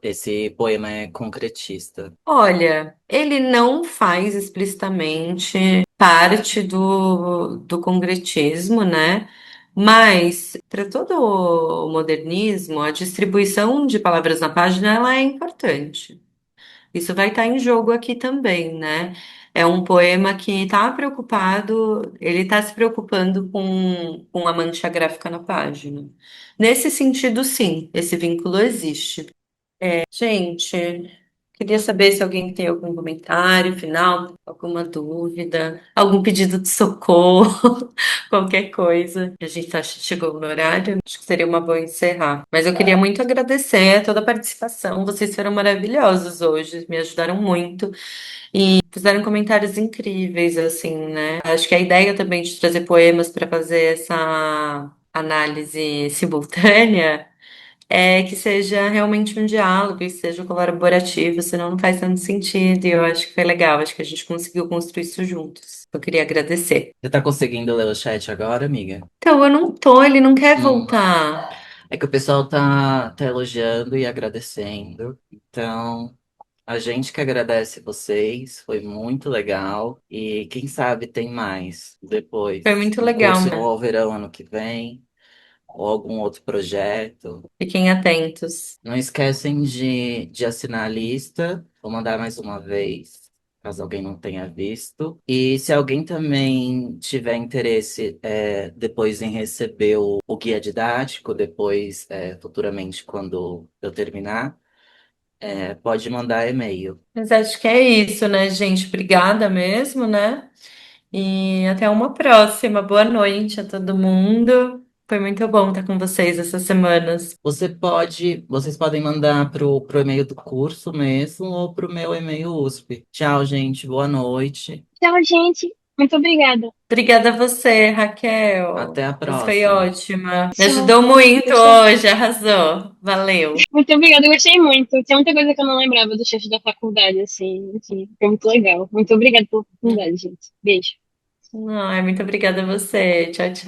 esse poema é concretista. Olha, ele não faz explicitamente parte do concretismo, né? Mas para todo o modernismo, a distribuição de palavras na página ela é importante. Isso vai estar em jogo aqui também, né? É um poema que está preocupado, ele está se preocupando com a mancha gráfica na página. Nesse sentido, sim, esse vínculo existe. Gente, queria saber se alguém tem algum comentário final, alguma dúvida, algum pedido de socorro, qualquer coisa. A gente chegou no horário, acho que seria uma boa encerrar. Mas eu queria muito agradecer a toda a participação. Vocês foram maravilhosos hoje, me ajudaram muito e fizeram comentários incríveis, assim, né? Acho que a ideia também de trazer poemas para fazer essa análise simultânea é que seja realmente um diálogo, que seja colaborativo, senão não faz tanto sentido. E eu acho que foi legal, acho que a gente conseguiu construir isso juntos. Eu queria agradecer. Você tá conseguindo ler o chat agora, amiga? Então, eu não tô, ele não quer Hum. voltar. É que o pessoal tá elogiando e agradecendo. Então, a gente que agradece vocês, foi muito legal. E quem sabe tem mais Foi depois. muito Um legal, curso né? ao verão ano que vem, ou algum outro projeto. Fiquem atentos. Não esquecem de assinar a lista. Vou mandar mais uma vez, caso alguém não tenha visto. E se alguém também tiver interesse depois em receber o guia didático, depois, futuramente, quando eu terminar, pode mandar e-mail. Mas acho que é isso, né, gente? Obrigada mesmo, né? E até uma próxima. Boa noite a todo mundo. Foi muito bom estar com vocês essas semanas. Vocês podem mandar pro e-mail do curso mesmo ou pro meu e-mail USP. Tchau, gente. Boa noite. Tchau, gente. Muito obrigada. Obrigada a você, Raquel. Até a Você foi próxima. ótima. Me Tchau. ajudou muito Gostei. hoje, arrasou. Valeu. Muito obrigada, eu gostei muito. Tinha muita coisa que eu não lembrava do chefe da faculdade, assim. Enfim, foi muito legal. Muito obrigada pela oportunidade, gente. Beijo. Ai, muito obrigada a você. Tchau, tchau.